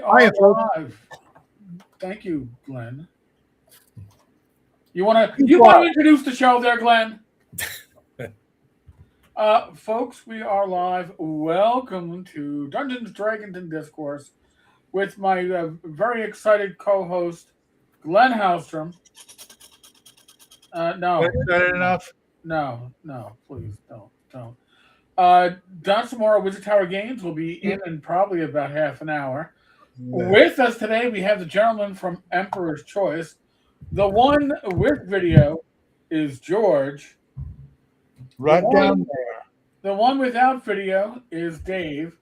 are folks. live. Thank you, Glen. You want to introduce the show there, Glen? Folks, we are live. Welcome to Dungeons, Dragons, and Discourse with my very excited co-host, Glen Hallstrom. No. Enough? No, please don't. Don Samora, Wizard Tower Games will be in probably about half an hour. Yeah. With us today, we have the gentleman from Emperor's Choice. The one with video is George. Right down there. The one without video is Dave.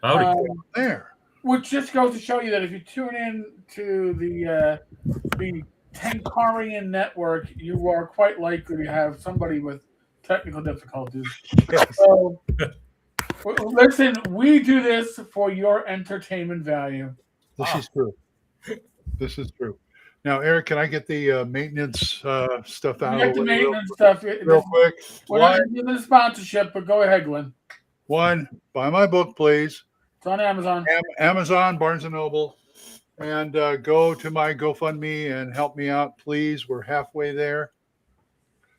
Howdy. There. Which just goes to show you that if you tune in to the Tenkarian network, you are quite likely to have somebody with technical difficulties. Yes. So, listen, we do this for your entertainment value. This is true. Now, Eric, can I get the maintenance stuff out? Get the maintenance stuff real quick. We're not giving the sponsorship, but go ahead, Glenn. One, buy my book, please. It's on Amazon. Amazon, Barnes & Noble. And go to my GoFundMe and help me out, please. We're halfway there.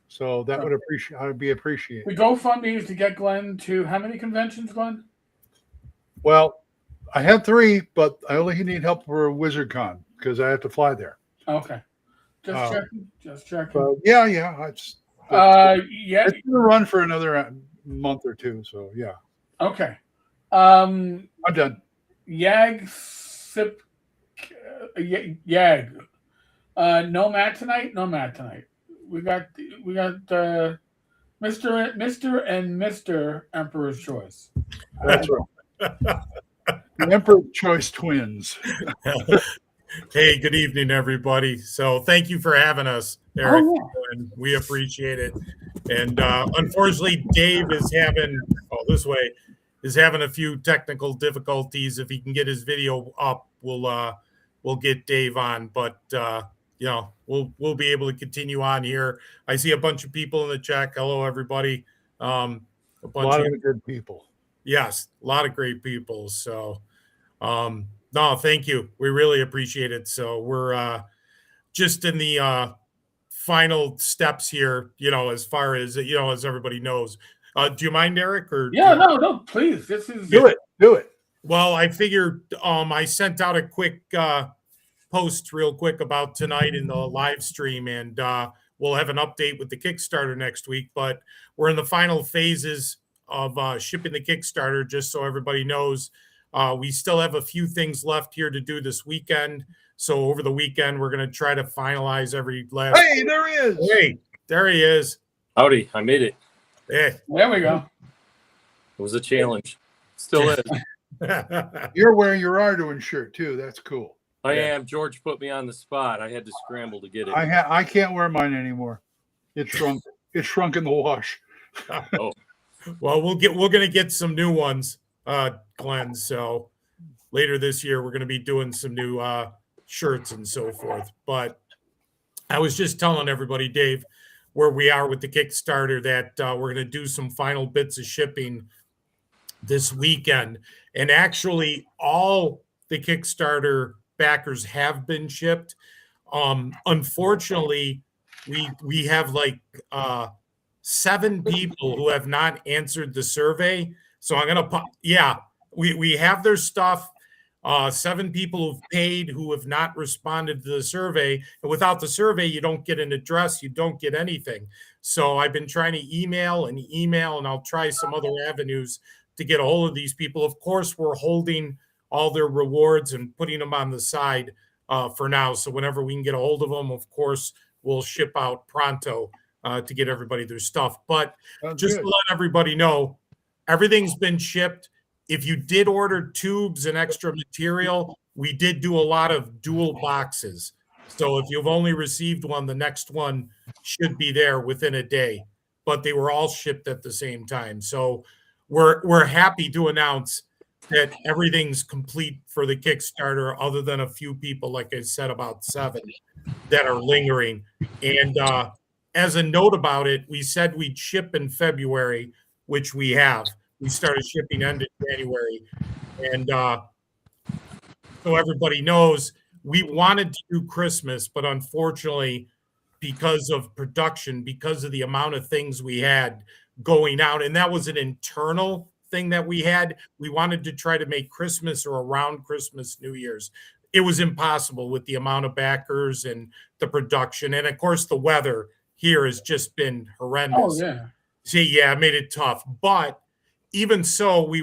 So that would be appreciated. The GoFundMe is to get Glenn to how many conventions, Glenn? Well, I have 3, but I only need help for WizardCon because I have to fly there. Okay. Just checking. Yeah. It's going to run for another month or 2. So, yeah. Okay. I'm done. Yag. No Matt tonight. We got Mr. and Mr. Emperor's Choice. That's right. The Emperor's Choice twins. Hey, good evening, everybody. So thank you for having us, Eric. And we appreciate it. And unfortunately, Dave is having a few technical difficulties. If he can get his video up, we'll get Dave on. But we'll be able to continue on here. I see a bunch of people in the chat. Hello, everybody. A lot of good people. Yes, a lot of great people. So, no, thank you. We really appreciate it. So we're just in the final steps here, as far as, as everybody knows. Do you mind, Eric? Or no, please. This is do it. Well, I figured I sent out a quick post real quick about tonight in the live stream, and we'll have an update with the Kickstarter next week. But we're in the final phases of shipping the Kickstarter, just so everybody knows. We still have a few things left here to do this weekend. So over the weekend, we're going to try to finalize every last. Hey, there he is. Hey, there he is. Howdy, I made it. Hey. There we go. It was a challenge. Still is. You're wearing your Arduin shirt, too. That's cool. I am. George put me on the spot. I had to scramble to get it. I can't wear mine anymore. It shrunk. It shrunk in the wash. Oh. Well, we're going to get some new ones, Glenn. So later this year, we're going to be doing some new shirts and so forth. But I was just telling everybody, Dave, where we are with the Kickstarter, that we're going to do some final bits of shipping this weekend. And actually, all the Kickstarter backers have been shipped. Unfortunately, we have like 7 people who have not answered the survey. So I'm going to, we have their stuff. 7 people who've paid who have not responded to the survey. And without the survey, you don't get an address. You don't get anything. So I've been trying to email, and I'll try some other avenues to get a hold of these people. Of course, we're holding all their rewards and putting them on the side for now. So whenever we can get a hold of them, of course, we'll ship out pronto to get everybody their stuff. But just to let everybody know, everything's been shipped. If you did order tubes and extra material, we did do a lot of dual boxes. So if you've only received one, the next one should be there within a day. But they were all shipped at the same time. So we're happy to announce that everything's complete for the Kickstarter, other than a few people, like I said, about 7 that are lingering. And as a note about it, we said we'd ship in February, which we have. We started shipping end of January. And so everybody knows, we wanted to do Christmas, but unfortunately, because of production, because of the amount of things we had going out, and that was an internal thing that we had. We wanted to try to make Christmas or around Christmas, New Year's. It was impossible with the amount of backers and the production. And of course, the weather here has just been horrendous. Oh yeah. See, yeah, it made it tough. But even so, we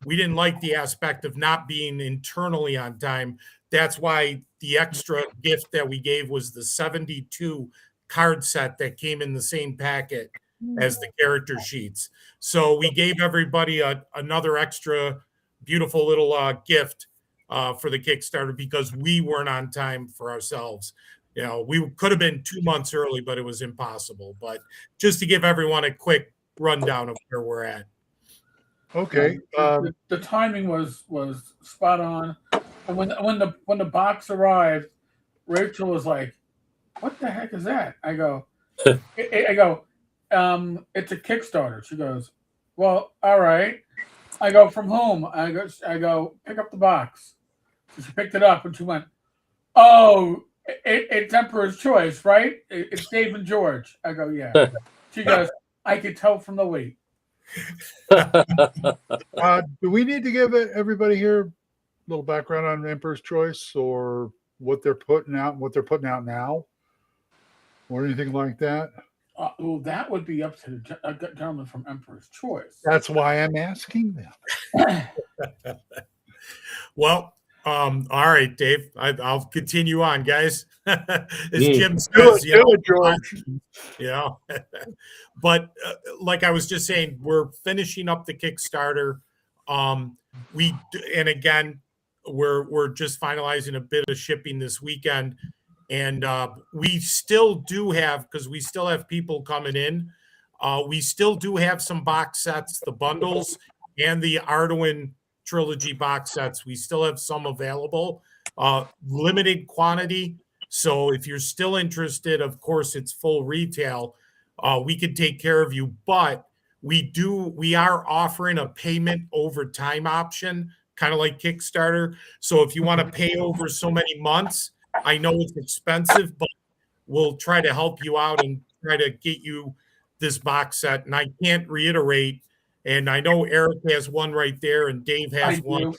didn't like the aspect of not being internally on time. That's why the extra gift that we gave was the 72 card set that came in the same packet as the character sheets. So we gave everybody another extra beautiful little gift for the Kickstarter because we weren't on time for ourselves. You know, we could have been 2 months early, but it was impossible. But just to give everyone a quick rundown of where we're at. Okay. The timing was spot on. And when the box arrived, Rachel was like, "What the heck is that?" I go, it's a Kickstarter. She goes, "Well, all right." I go, "From whom?" I go, "Pick up the box." So she picked it up and she went, "Oh, it's Emperor's Choice, right? It's Dave and George." I go, "Yeah." She goes, "I could tell from the weight." Do we need to give everybody here a little background on Emperor's Choice or what they're putting out now? Or anything like that? Well, that would be up to the gentleman from Emperor's Choice. That's why I'm asking them. Well, all right, Dave. I'll continue on, guys. As Jim Do says, it, George. But like I was just saying, we're finishing up the Kickstarter. And again, we're just finalizing a bit of shipping this weekend, and we still do have, because we still have people coming in. We still do have some box sets, the bundles, and the Arduin trilogy box sets. We still have some available, limited quantity. So if you're still interested, of course, it's full retail. We could take care of you, but we are offering a payment over time option, kind of like Kickstarter. So if you want to pay over so many months, I know it's expensive, but we'll try to help you out and try to get you this box set. And I can't reiterate, and I know Eric has one right there and Dave has one.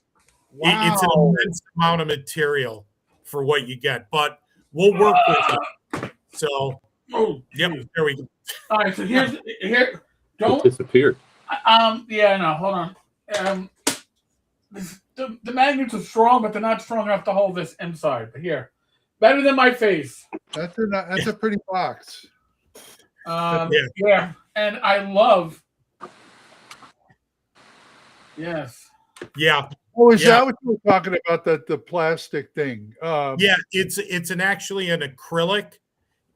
Wow. It's an immense amount of material for what you get, but we'll work with you. So, yep, there we go. All right, so here. It Don't. disappeared. Yeah, no, hold on. The magnets are strong, but they're not strong enough to hold this inside. But here, better than my face. That's a pretty box. Yeah, and I love. Yes. Yeah. Oh, is that what you were talking about? The plastic thing? Yeah, it's actually an acrylic.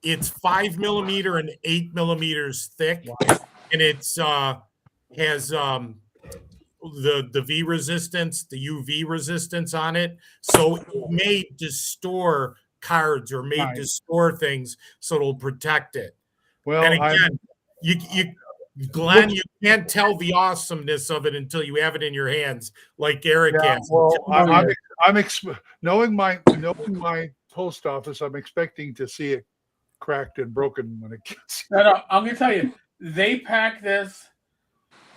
It's 5 millimeter and 8 millimeters thick, and it's has the V resistance, the UV resistance on it, so it made to store cards or made to store things, so it'll protect it. Well, and again, you Glenn, you can't tell the awesomeness of it until you have it in your hands, like Eric has. Well, knowing my post office, I'm expecting to see it cracked and broken when it gets. No, I'm gonna tell you, they pack this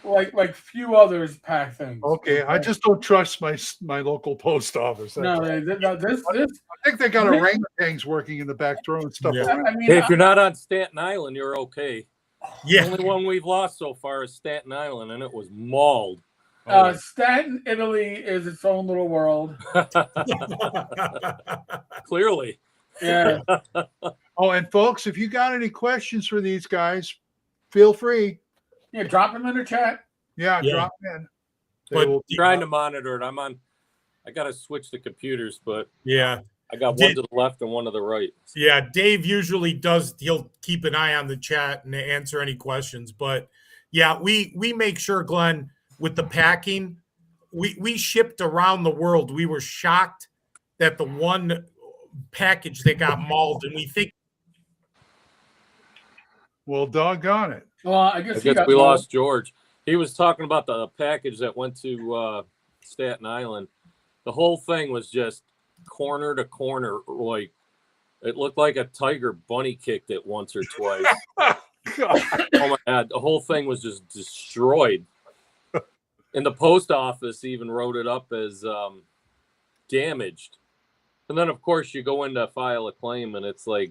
like few others pack things. Okay, I just don't trust my local post office. No, this. I think they got orangutans working in the back throwing stuff around. I mean, Hey, if you're not on Staten Island, you're okay. Yeah. The only one we've lost so far is Staten Island, and it was mauled. Staten, Italy is its own little world. Clearly. Yeah. Oh, and folks, if you got any questions for these guys, feel free. Yeah, drop them in the chat. Yeah. Drop them in. But Trying to monitor it. I got to switch the computers, but yeah, I got one to the left and one to the right. Yeah, Dave usually does. He'll keep an eye on the chat and answer any questions. But yeah, we make sure, Glenn, with the packing, we shipped around the world. We were shocked that the one package that got mauled, and we think. Well, doggone it. Well, I guess we lost George. He was talking about the package that went to Staten Island, The whole thing was just corner to corner. Like it looked like a tiger bunny kicked it once or twice. God. Oh my God. The whole thing was just destroyed. And the post office even wrote it up as damaged. And then, of course, you go in to file a claim and it's like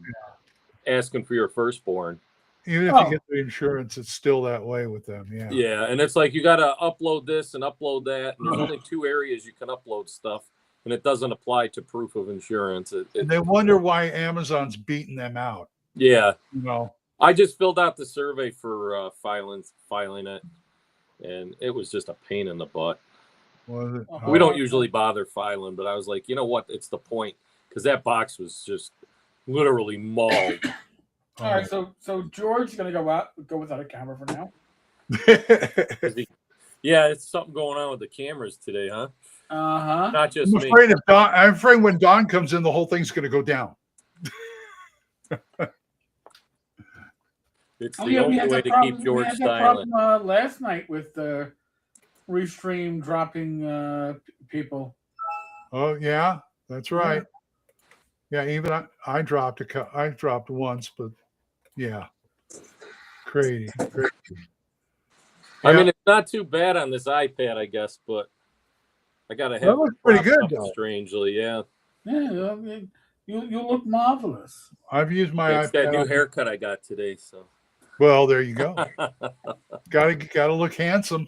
asking for your firstborn. Even if you get the insurance, it's still that way with them. Yeah. Yeah. And it's like you got to upload this and upload that. And there's only 2 areas you can upload stuff. And it doesn't apply to proof of insurance. And they wonder why Amazon's beating them out. Yeah. You know. I just filled out the survey for filing it. And it was just a pain in the butt. We don't usually bother filing, but I was like, you know what? It's the point, because that box was just literally mauled. All right, so George's gonna go without a camera for now. Yeah, it's something going on with the cameras today, huh? Not just me. I'm afraid when Don comes in, the whole thing's going to go down. It's the only way to keep George silent. Last night with the Restream dropping people. Oh yeah, that's right. Yeah, even I dropped I dropped once, but yeah, crazy. I mean, it's not too bad on this iPad, I guess, but I gotta have it pretty good though. Strangely, yeah. Yeah, you look marvelous. I've used my iPad. It's that new haircut I got today, so. Well, there you go. Gotta look handsome.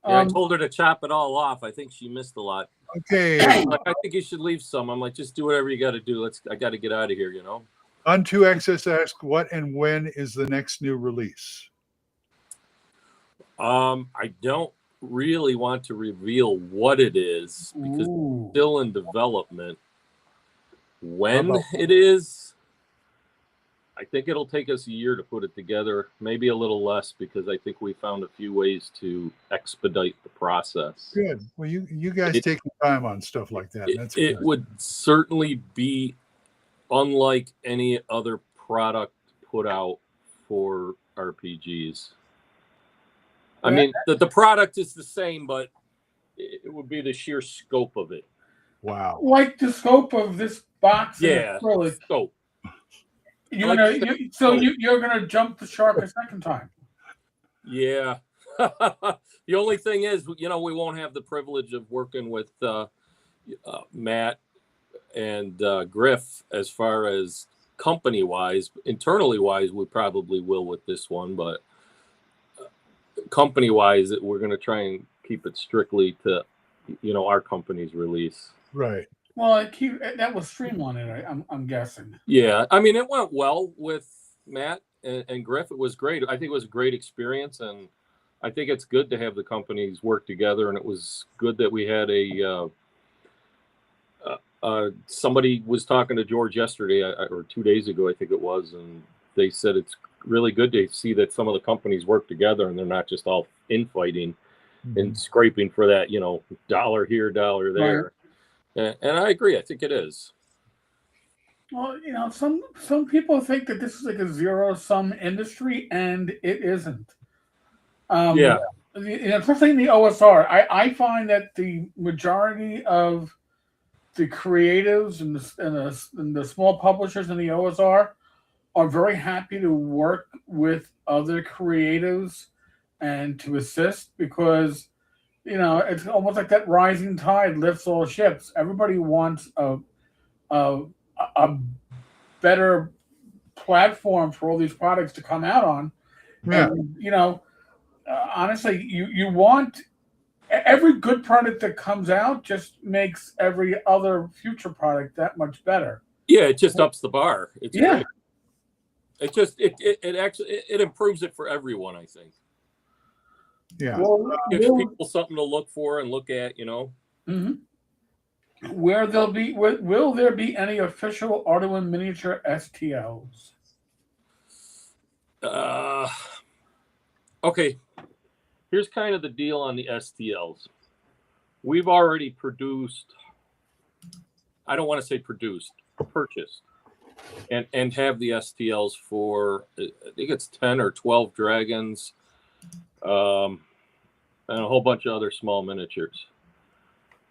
Yeah, I told her to chop it all off. I think she missed a lot. Okay. Like, I think you should leave some. I'm like, just do whatever you got to do. I got to get out of here, you know. On2XS asks, what and when is the next new release? I don't really want to reveal what it is because it's still in development. When it is, I think it'll take us a year to put it together, maybe a little less, because I think we found a few ways to expedite the process. Good. Well, you guys take your time on stuff like that. That's it would certainly be unlike any other product put out for RPGs. I mean, the product is the same, but it would be the sheer scope of it. Wow. Like the scope of this box. Yeah, scope. You're gonna jump the shark a second time. Yeah. The only thing is, we won't have the privilege of working with Matt and Griff as far as company wise. Internally wise, we probably will with this one, but company wise, we're going to try and keep it strictly to our company's release. Right. Well, that was streamlined, I'm guessing. Yeah, I mean, it went well with Matt and Griff. It was great. I think it was a great experience, and I think it's good to have the companies work together. And it was good that we had somebody was talking to George yesterday or 2 days ago, I think it was, and they said it's really good to see that some of the companies work together and they're not just all infighting and scraping for that, dollar here, dollar there. Right. And I agree. I think it is. Well, some people think that this is like a zero-sum industry, and it isn't. Yeah. Especially in the OSR, I find that the majority of the creatives and the small publishers in the OSR are very happy to work with other creatives and to assist, because it's almost like that rising tide lifts all ships. Everybody wants a better platform for all these products to come out on. Yeah. And, honestly, you want every good product that comes out just makes every other future product that much better. Yeah, it just ups the bar. It's great. It just it actually improves it for everyone, I think. Yeah. Gives people something to look for and look at, Mm-hmm. Will there be any official Arduino miniature STLs? Okay. Here's kind of the deal on the STLs. We've already produced, I don't want to say produced, purchased, and have the STLs for, I think it's 10 or 12 dragons, and a whole bunch of other small miniatures.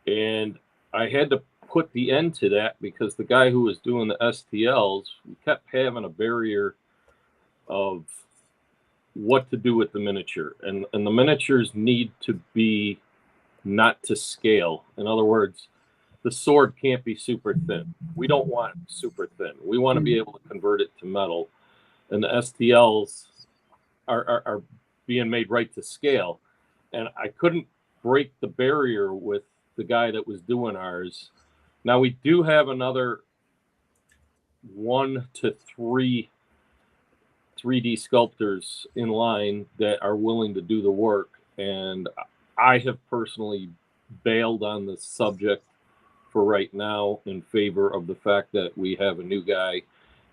And I had to put the end to that because the guy who was doing the STLs, we kept having a barrier of what to do with the miniature, and the miniatures need to be not to scale. In other words, the sword can't be super thin. We don't want super thin. We want to be able to convert it to metal, and the STLs are being made right to scale. And I couldn't break the barrier with the guy that was doing ours. Now we do have another 1 to 3 3D sculptors in line that are willing to do the work, and I have personally bailed on the subject for right now in favor of the fact that we have a new guy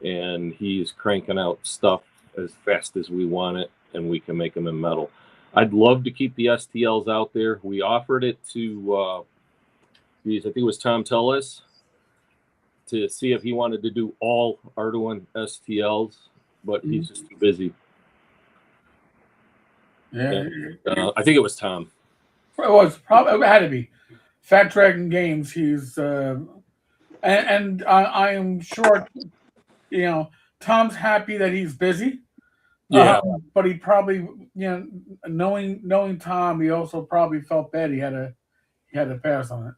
and he's cranking out stuff as fast as we want it, and we can make them in metal. I'd love to keep the STLs out there. We offered it to I think it was Tom Tellis, to see if he wanted to do all Arduin STLs, but he's just too busy. Yeah, And, I think it was Tom. it was probably, it had to be Fat Dragon Games. He's and I am sure, you know, Tom's happy that he's busy. Yeah. But he probably, you know, knowing Tom, he also probably felt bad he had to pass on it.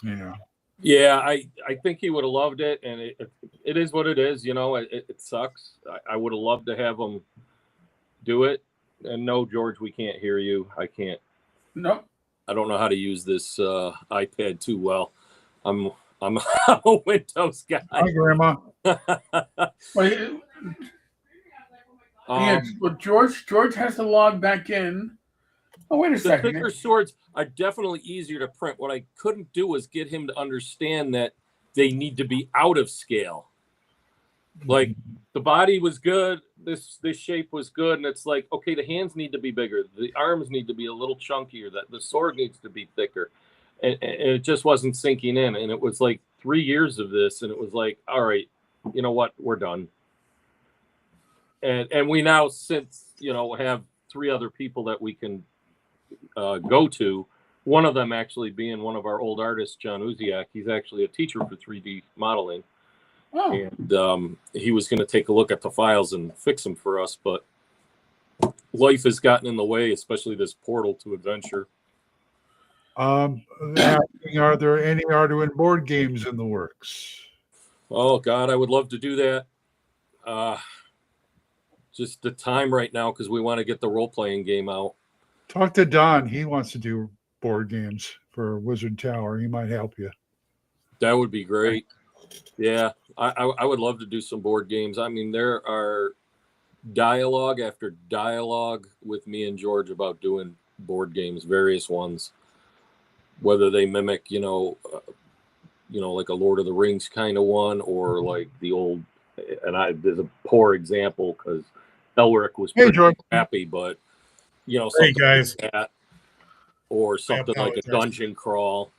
Yeah. Yeah, I think he would have loved it, and it is what it is. You know, it sucks. I would have loved to have him do it. And no, George, we can't hear you. I can't. Nope. I don't know how to use this iPad too well. I'm a Windows guy. Hi, Grandma. Well, but George has to log back in. Oh, wait a The second. thicker swords are definitely easier to print. What I couldn't do was get him to understand that they need to be out of scale. Like, the body was good, this shape was good, and it's like, okay, the hands need to be bigger, the arms need to be a little chunkier, that the sword needs to be thicker, and it just wasn't sinking in. And it was like 3 years of this, and it was like, all right, you know what, we're done. And we now, since, you know, have 3 other people that we can go to. One of them actually being one of our old artists, John Uziak. He's actually a teacher for 3D modeling. Oh. And he was going to take a look at the files and fix them for us, but life has gotten in the way, especially this portal to adventure. Are there any Arduin board games in the works? Oh God, I would love to do that. Just the time right now, because we want to get the role-playing game out. Talk to Don. He wants to do board games for Wizard Tower. He might help you. That would be great. Yeah, I would love to do some board games. I mean, there are dialogue after dialogue with me and George about doing board games, various ones, whether they mimic, you know, like a Lord of the Rings kind of one, or like the old. And there's a poor example because Elric was pretty happy, but you know, something like that, or something like a dungeon crawl.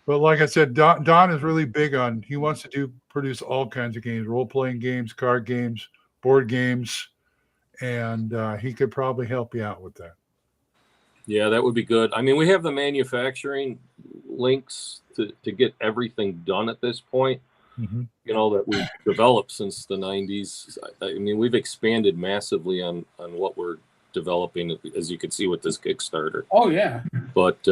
But like I said, Don is really big on, he wants to produce all kinds of games, role-playing games, card games, board games, and he could probably help you out with that. Yeah, that would be good. I mean, we have the manufacturing links to get everything done at this point, you know, that we've developed since the 90s. I mean, we've expanded massively on what we're developing, as you can see with this Kickstarter. Oh, yeah. But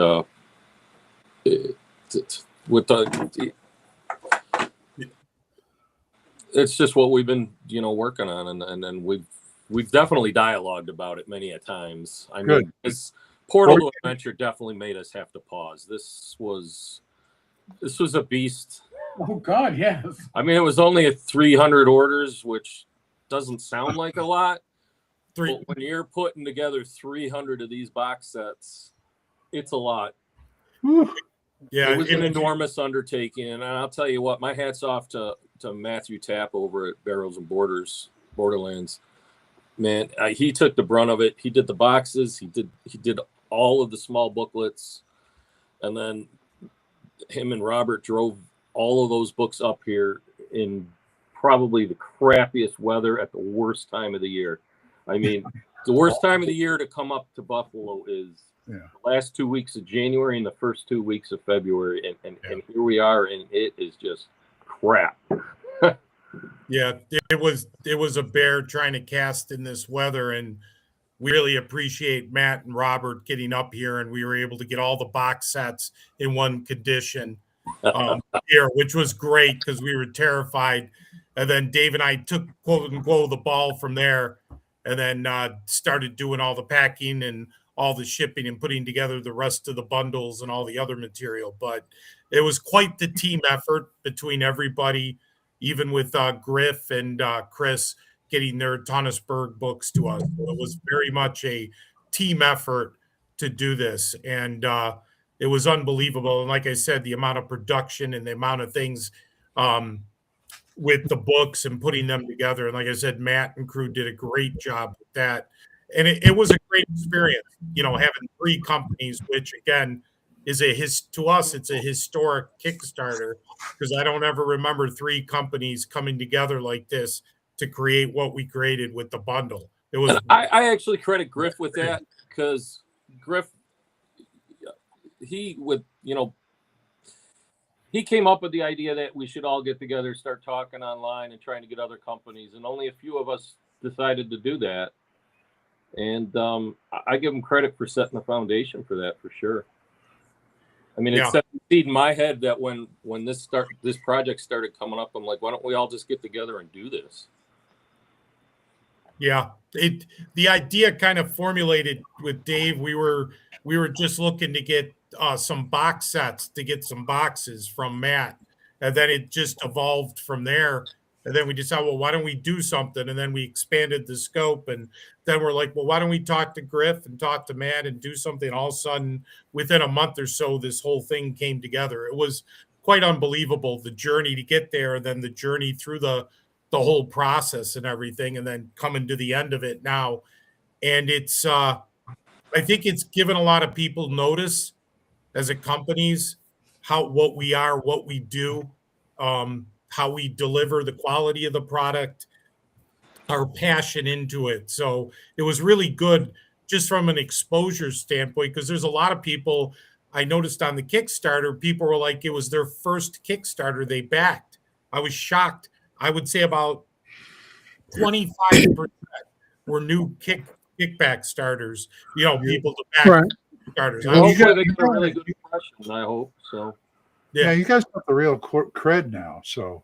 with the, it's just what we've been, you know, working on, and we've definitely dialogued about it many a times. I mean, this Portal to Adventure definitely made us have to pause. This was a beast. Oh God, yes. I mean, it was only at 300 orders, which doesn't sound like a lot. But when you're putting together 300 of these box sets, it's a lot. Yeah, it was an enormous undertaking, and I'll tell you what, my hat's off to Matthew Tapp over at Barrels and Borderlands. Man, he took the brunt of it. He did the boxes. He did all of the small booklets, and then him and Robert drove all of those books up here in probably the crappiest weather at the worst time of the year. I mean, the worst time of the year to come up to Buffalo is last 2 weeks of January and the first 2 weeks of February, and here we are, and it is just crap. Yeah, it was a bear trying to cast in this weather, and we really appreciate Matt and Robert getting up here, and we were able to get all the box sets in one condition here, which was great because we were terrified. And then Dave and I took, quote unquote, the ball from there, and then started doing all the packing and all the shipping and putting together the rest of the bundles and all the other material. But it was quite the team effort between everybody, even with Griff and Chris getting their Tonnesberg books to us. So it was very much a team effort to do this. And it was unbelievable. And like I said, the amount of production and the amount of things with the books and putting them together. And like I said, Matt and crew did a great job with that. And it was a great experience, having 3 companies, which again is to us, it's a historic Kickstarter, because I don't ever remember 3 companies coming together like this to create what we created with the bundle. It was. I actually credit Griff with that, because Griff, he came up with the idea that we should all get together, start talking online and trying to get other companies, and only a few of us decided to do that. And I give him credit for setting the foundation for that, for sure. I mean, it set the seed in my head that when this project started coming up, I'm like, why don't we all just get together and do this? Yeah, the idea kind of formulated with Dave. We were just looking to get some box sets, to get some boxes from Matt, and then it just evolved from there. And then we decided, well, why don't we do something? And then we expanded the scope, and then we're like, well, why don't we talk to Griff and talk to Matt and do something? All of a sudden, within a month or so, this whole thing came together. It was quite unbelievable, the journey to get there, and then the journey through the whole process and everything, and then coming to the end of it now. And it's, I think it's given a lot of people notice as a companies what we are, what we do, how we deliver the quality of the product, our passion into it. So it was really good just from an exposure standpoint, because there's a lot of people I noticed on the Kickstarter, people were like, it was their first Kickstarter they backed. I was shocked. I would say about 25% were new kickback starters, people to back starters. Hopefully they get a really good impression, I hope so. Yeah, you guys got the real cred now. So,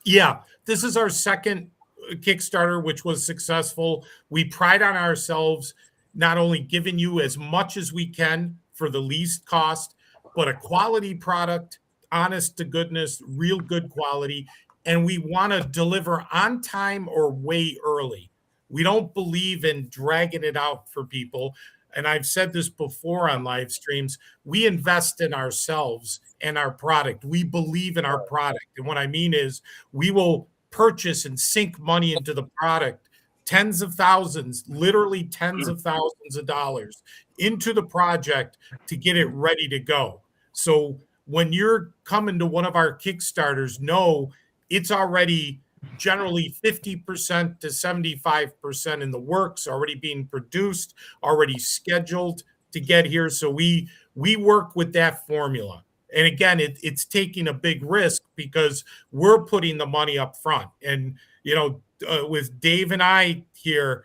yeah, this is our second Kickstarter, which was successful. We pride on ourselves not only giving you as much as we can for the least cost, but a quality product, honest to goodness, real good quality. And we want to deliver on time or way early. We don't believe in dragging it out for people. And I've said this before on live streams, we invest in ourselves and our product. We believe in our product. And what I mean is we will purchase and sink money into the product, tens of thousands, literally tens of thousands of dollars into the project to get it ready to go. So when you're coming to one of our Kickstarters, know it's already generally 50% to 75% in the works, already being produced, already scheduled to get here. So we work with that formula. And again, it's taking a big risk because we're putting the money up front. And, with Dave and I here,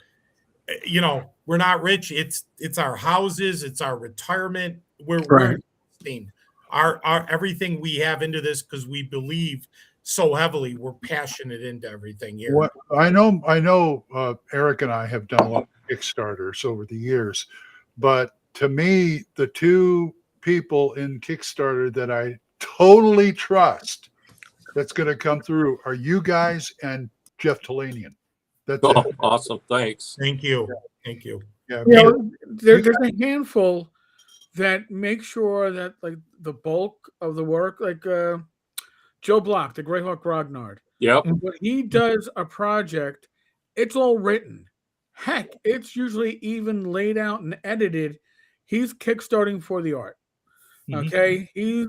we're not rich. It's our houses, it's our retirement. We're investing our everything we have into this because we believe so heavily. We're passionate into everything here. What I know, Eric and I have done a lot of Kickstarters over the years, but to me, the 2 people in Kickstarter that I totally trust that's going to come through are you guys and Jeff Talanian. That's it. Awesome. Thanks. Thank you. Thank you. Yeah, There's a handful that make sure that like the bulk of the work, like Joe Block, the Greyhawk Grognard. Yep. When he does a project, it's all written. Heck, it's usually even laid out and edited. He's kickstarting for the art. Okay. He's,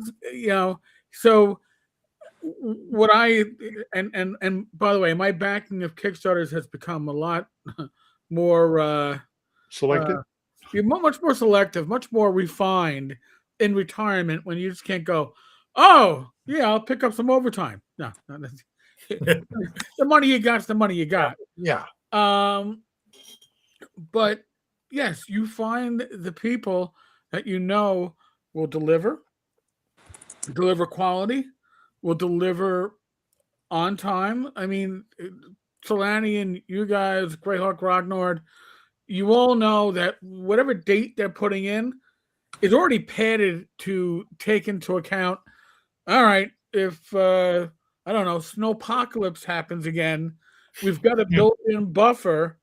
so what and by the way, my backing of Kickstarters has become a lot more selected. You're much more selective, much more refined in retirement when you just can't go, oh, yeah, I'll pick up some overtime. No, the money you got's the money you got. Yeah. But yes, you find the people that you know will deliver quality, will deliver on time. I mean, Solani and you guys, Greyhawk Rognord, you all know that whatever date they're putting in is already padded to take into account. All right, if I don't know, snowpocalypse happens again, we've got a built-in buffer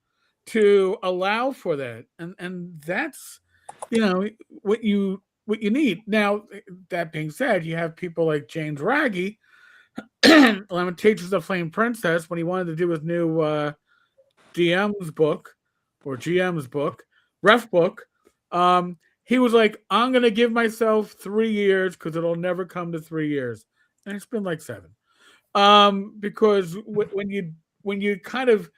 to allow for that, and that's what you need. Now, that being said, you have people like James Raggy, Lamentations of the Flame Princess, when he wanted to do his new DM's book or GM's book, ref book. He was like, I'm going to give myself 3 years because it'll never come to 3 years. And it's been like 7. Because when you kind of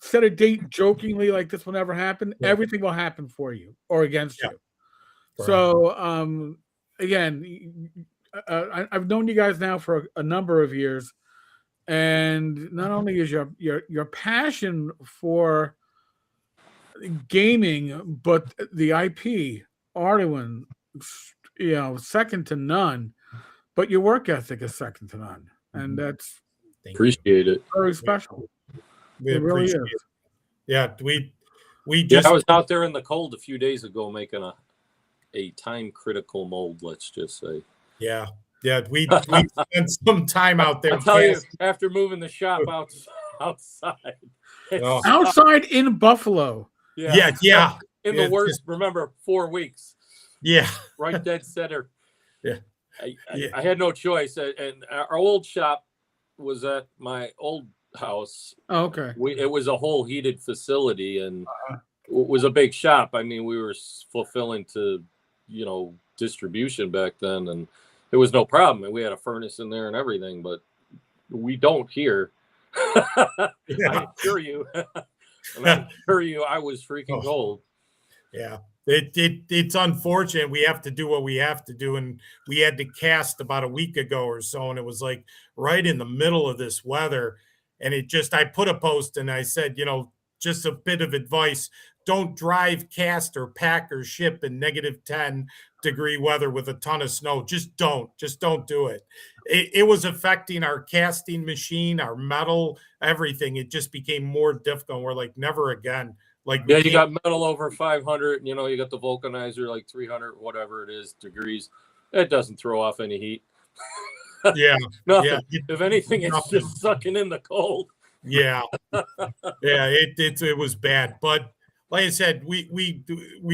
set a date jokingly like this will never happen, everything will happen for you or against you. Right. So, again, I've known you guys now for a number of years. And not only is your passion for gaming, but the IP, Arduin, second to none. But your work ethic is second to none, and that's appreciate it. Very special. We it really is. It. Yeah, we just. I was out there in the cold a few days ago making a time critical mold. Let's just say. Yeah. Yeah, we spent some time out there. I'll tell you, after moving the shop outside. Outside in Buffalo. Yeah. In the worst, remember, 4 weeks. Yeah. Right dead center. Yeah. I had no choice. And our old shop was at my old house. Oh, okay. It was a whole heated facility, and it was a big shop. I mean, we were fulfilling to, distribution back then, and it was no problem. And we had a furnace in there and everything, but we don't here. I assure you. I assure you, I was freaking cold. Yeah. It's unfortunate. We have to do what we have to do. And we had to cast about a week ago or so. And it was like right in the middle of this weather. And I put a post and I said, just a bit of advice. Don't drive, cast, or pack or ship in -10-degree weather with a ton of snow. Just don't do it. It was affecting our casting machine, our metal, everything. It just became more difficult. We're like, never again. Like, you got metal over 500, you got the vulcanizer like 300, whatever it is, degrees. It doesn't throw off any heat. Yeah. Nothing. Yeah. If anything, it's just sucking in the cold. Yeah. Yeah, it was bad. But like I said, we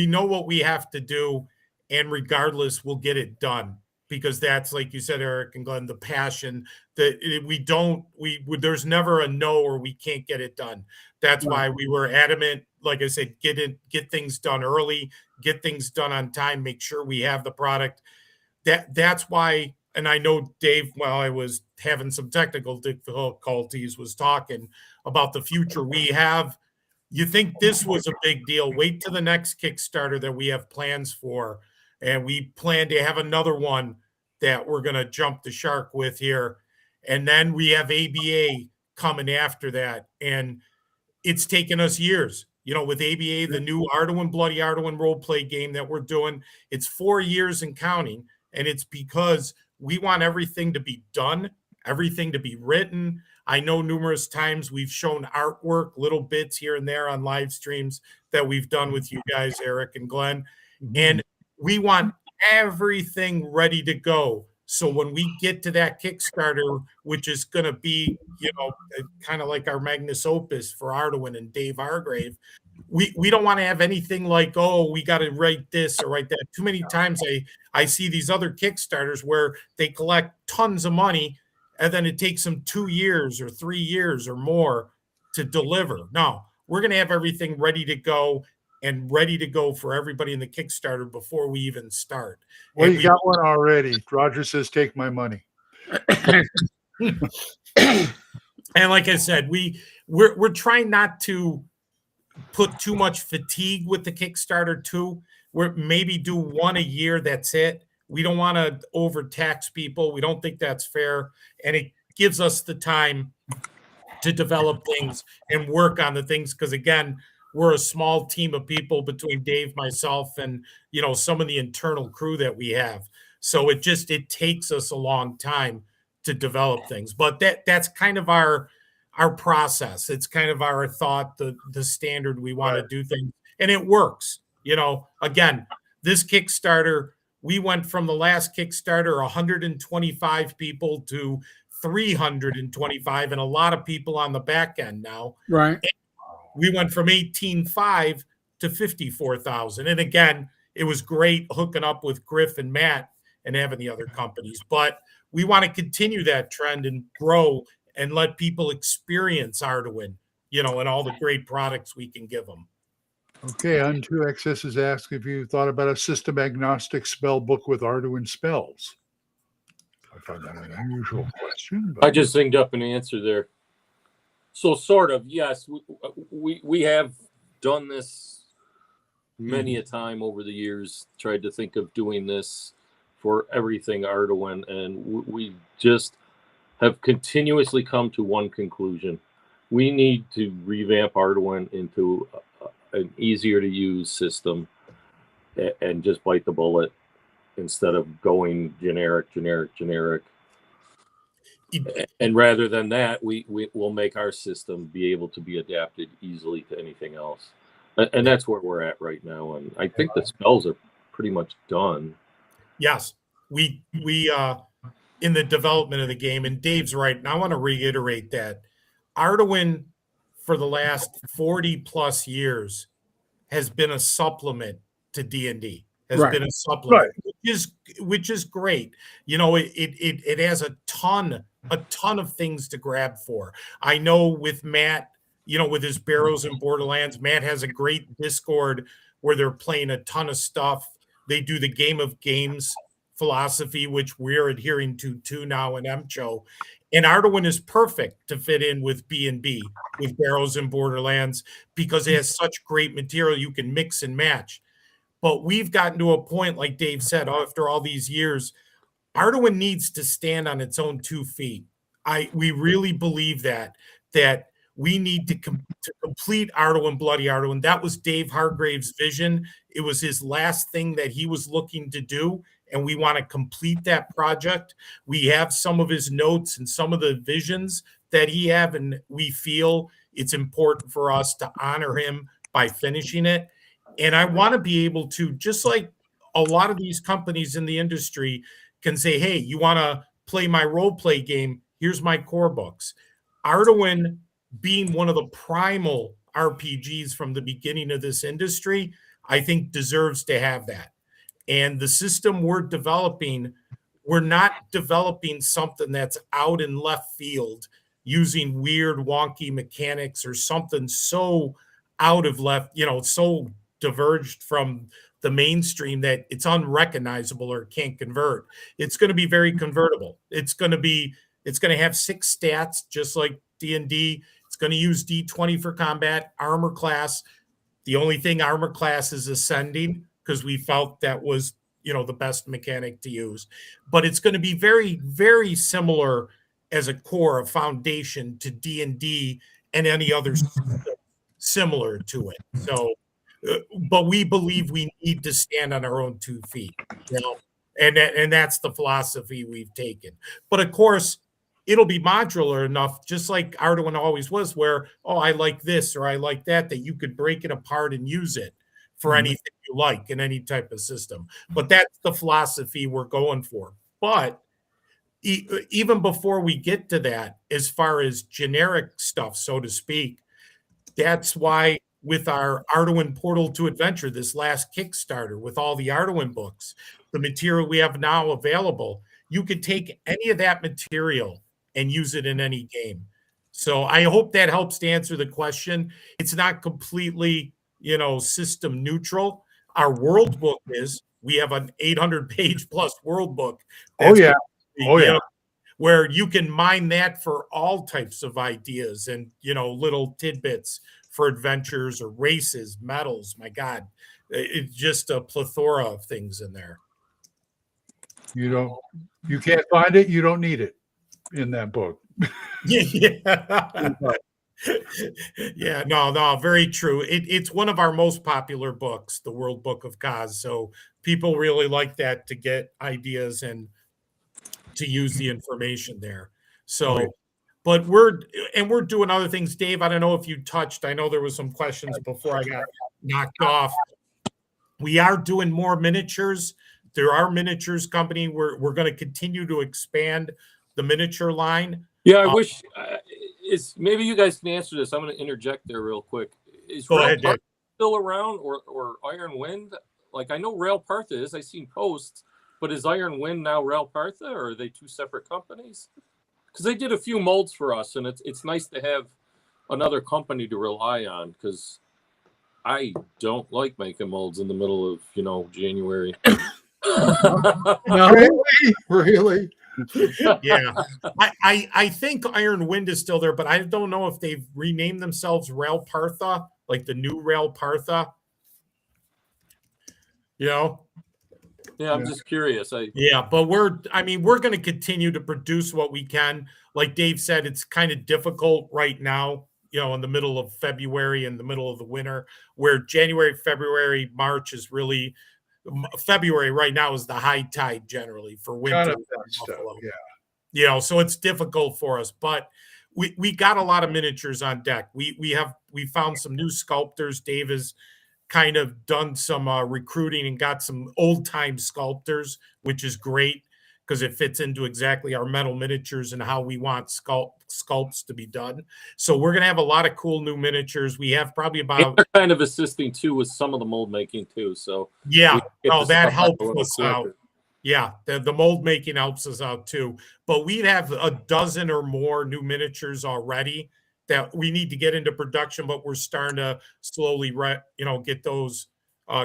know what we have to do, and regardless, we'll get it done, because that's, like you said, Eric and Glenn, the passion that there's never a no or we can't get it done. That's why we were adamant. Like I said, get things done early, get things done on time, make sure we have the product. That's why. And I know Dave, while I was having some technical difficulties, was talking about the future we have. You think this was a big deal? Wait till the next Kickstarter that we have plans for. And we plan to have another one that we're going to jump the shark with here. And then we have ABA coming after that. And it's taken us years. With ABA, the new Bloody Arduin role play game that we're doing, it's 4 years and counting. And it's because we want everything to be done, everything to be written. I know numerous times we've shown artwork, little bits here and there on live streams that we've done with you guys, Eric and Glenn. And we want everything ready to go. So when we get to that Kickstarter, which is going to be, kind of like our Magnus Opus for Arduin and Dave Hargrave, we don't want to have anything like, oh, we got to write this or write that. Too many times I see these other Kickstarters where they collect tons of money and then it takes them 2 years or 3 years or more to deliver. No, we're going to have everything ready to go for everybody in the Kickstarter before we even start. Well, you got one already. Roger says, take my money. And like I said, we're trying not to put too much fatigue with the Kickstarter too. We're maybe do one a year. That's it. We don't want to overtax people. We don't think that's fair. And it gives us the time to develop things and work on the things. Because again, we're a small team of people between Dave, myself, and some of the internal crew that we have. So it takes us a long time to develop things. But that's kind of our process. It's kind of our thought, the standard we want to do things, and it works. Again, this Kickstarter, we went from the last Kickstarter 125 people to 325, and a lot of people on the back end now. Right. And we went from 18.5 to 54,000. And again, it was great hooking up with Griff and Matt and having the other companies. But we want to continue that trend and grow and let people experience Arduin, and all the great products we can give them. Okay, Un2XS has asked if you thought about a system agnostic spell book with Arduin spells. I find that an unusual question. I just synced up an answer there. So sort of, yes, we have done this many a time over the years, tried to think of doing this for everything Arduin, and we just have continuously come to one conclusion. We need to revamp Arduin into an easier to use system and just bite the bullet instead of going generic. And rather than that, we will make our system be able to be adapted easily to anything else. And that's where we're at right now. And I think the spells are pretty much done. Yes, we in the development of the game, and Dave's right. And I want to reiterate that Arduin for the last 40 plus years has been a supplement to D&D. Has been a supplement, which is great. It has a ton of things to grab for. I know with Matt, with his Barrows and Borderlands, Matt has a great Discord where they're playing a ton of stuff. They do the game of games philosophy, which we're adhering to too now in MCHO. And Arduin is perfect to fit in with B&B, with Barrows and Borderlands, because it has such great material you can mix and match. But we've gotten to a point, like Dave said, after all these years, Arduin needs to stand on its own 2 feet. We really believe that we need to complete Arduin, Bloody Arduin. That was Dave Hargrave's vision. It was his last thing that he was looking to do, and we want to complete that project. We have some of his notes and some of the visions that he have, and we feel it's important for us to honor him by finishing it. And I want to be able to, just like a lot of these companies in the industry can say, hey, you want to play my role play game? Here's my core books. Arduin, being one of the primal RPGs from the beginning of this industry, I think deserves to have that. And the system we're developing, we're not developing something that's out in left field using weird, wonky mechanics or something so out of left, so diverged from the mainstream that it's unrecognizable or can't convert. It's going to be very convertible. It's going to have 6 stats, just like D&D. It's going to use D20 for combat, armor class. The only thing armor class is ascending, because we felt that was, the best mechanic to use. But it's going to be very, very similar as a core, a foundation to D&D and any other system similar to it. So, but we believe we need to stand on our own 2 feet, and that's the philosophy we've taken. But of course, it'll be modular enough, just like Arduin always was, where, I like this or I like that you could break it apart and use it for anything you like in any type of system. But that's the philosophy we're going for. But even before we get to that, as far as generic stuff, so to speak, that's why with our Arduin Portal to Adventure, this last Kickstarter, with all the Arduin books, the material we have now available, you could take any of that material and use it in any game. So I hope that helps to answer the question. It's not completely, system neutral. Our world book is, we have an 800-page plus world book. Where you can mine that for all types of ideas and, little tidbits for adventures or races, medals. My God, it's just a plethora of things in there. You can't find it. You don't need it in that book. Yeah. Yeah, no, very true. It's one of our most popular books, the World Book of Kaz. So people really like that to get ideas and to use the information there. So, Right. but we're doing other things. Dave, I don't know if you touched. I know there was some questions before I got knocked off. We are doing more miniatures. There are miniatures company. We're going to continue to expand the miniature line. Yeah, I wish is maybe you guys can answer this. I'm going to interject there real quick. Is Go Rail ahead, Dave. Partha still around, or Iron Wind? Like I know Rail Partha is. I seen posts, but is Iron Wind now Rail Partha, or are they two separate companies? Because they did a few molds for us, and it's nice to have another company to rely on. Because I don't like making molds in the middle of January. No, Really? Yeah, I think Iron Wind is still there, but I don't know if they've renamed themselves Rail Partha, like the new Rail Partha. Yeah, I'm just curious. Yeah, but we're going to continue to produce what we can. Like Dave said, it's kind of difficult right now, in the middle of February, in the middle of the winter, where January, February, March is really. February right now is the high tide generally for winter. Kind of that stuff, yeah. So it's difficult for us, but we got a lot of miniatures on deck. We found some new sculptors. Dave has kind of done some recruiting and got some old time sculptors, which is great because it fits into exactly our metal miniatures and how we want sculpts to be done. So we're going to have a lot of cool new miniatures. We have probably about they're kind of assisting too with some of the mold making too. So yeah, that helps us us out. Yeah, the mold making helps us out too. But we'd have a dozen or more new miniatures already that we need to get into production, but we're starting to slowly get those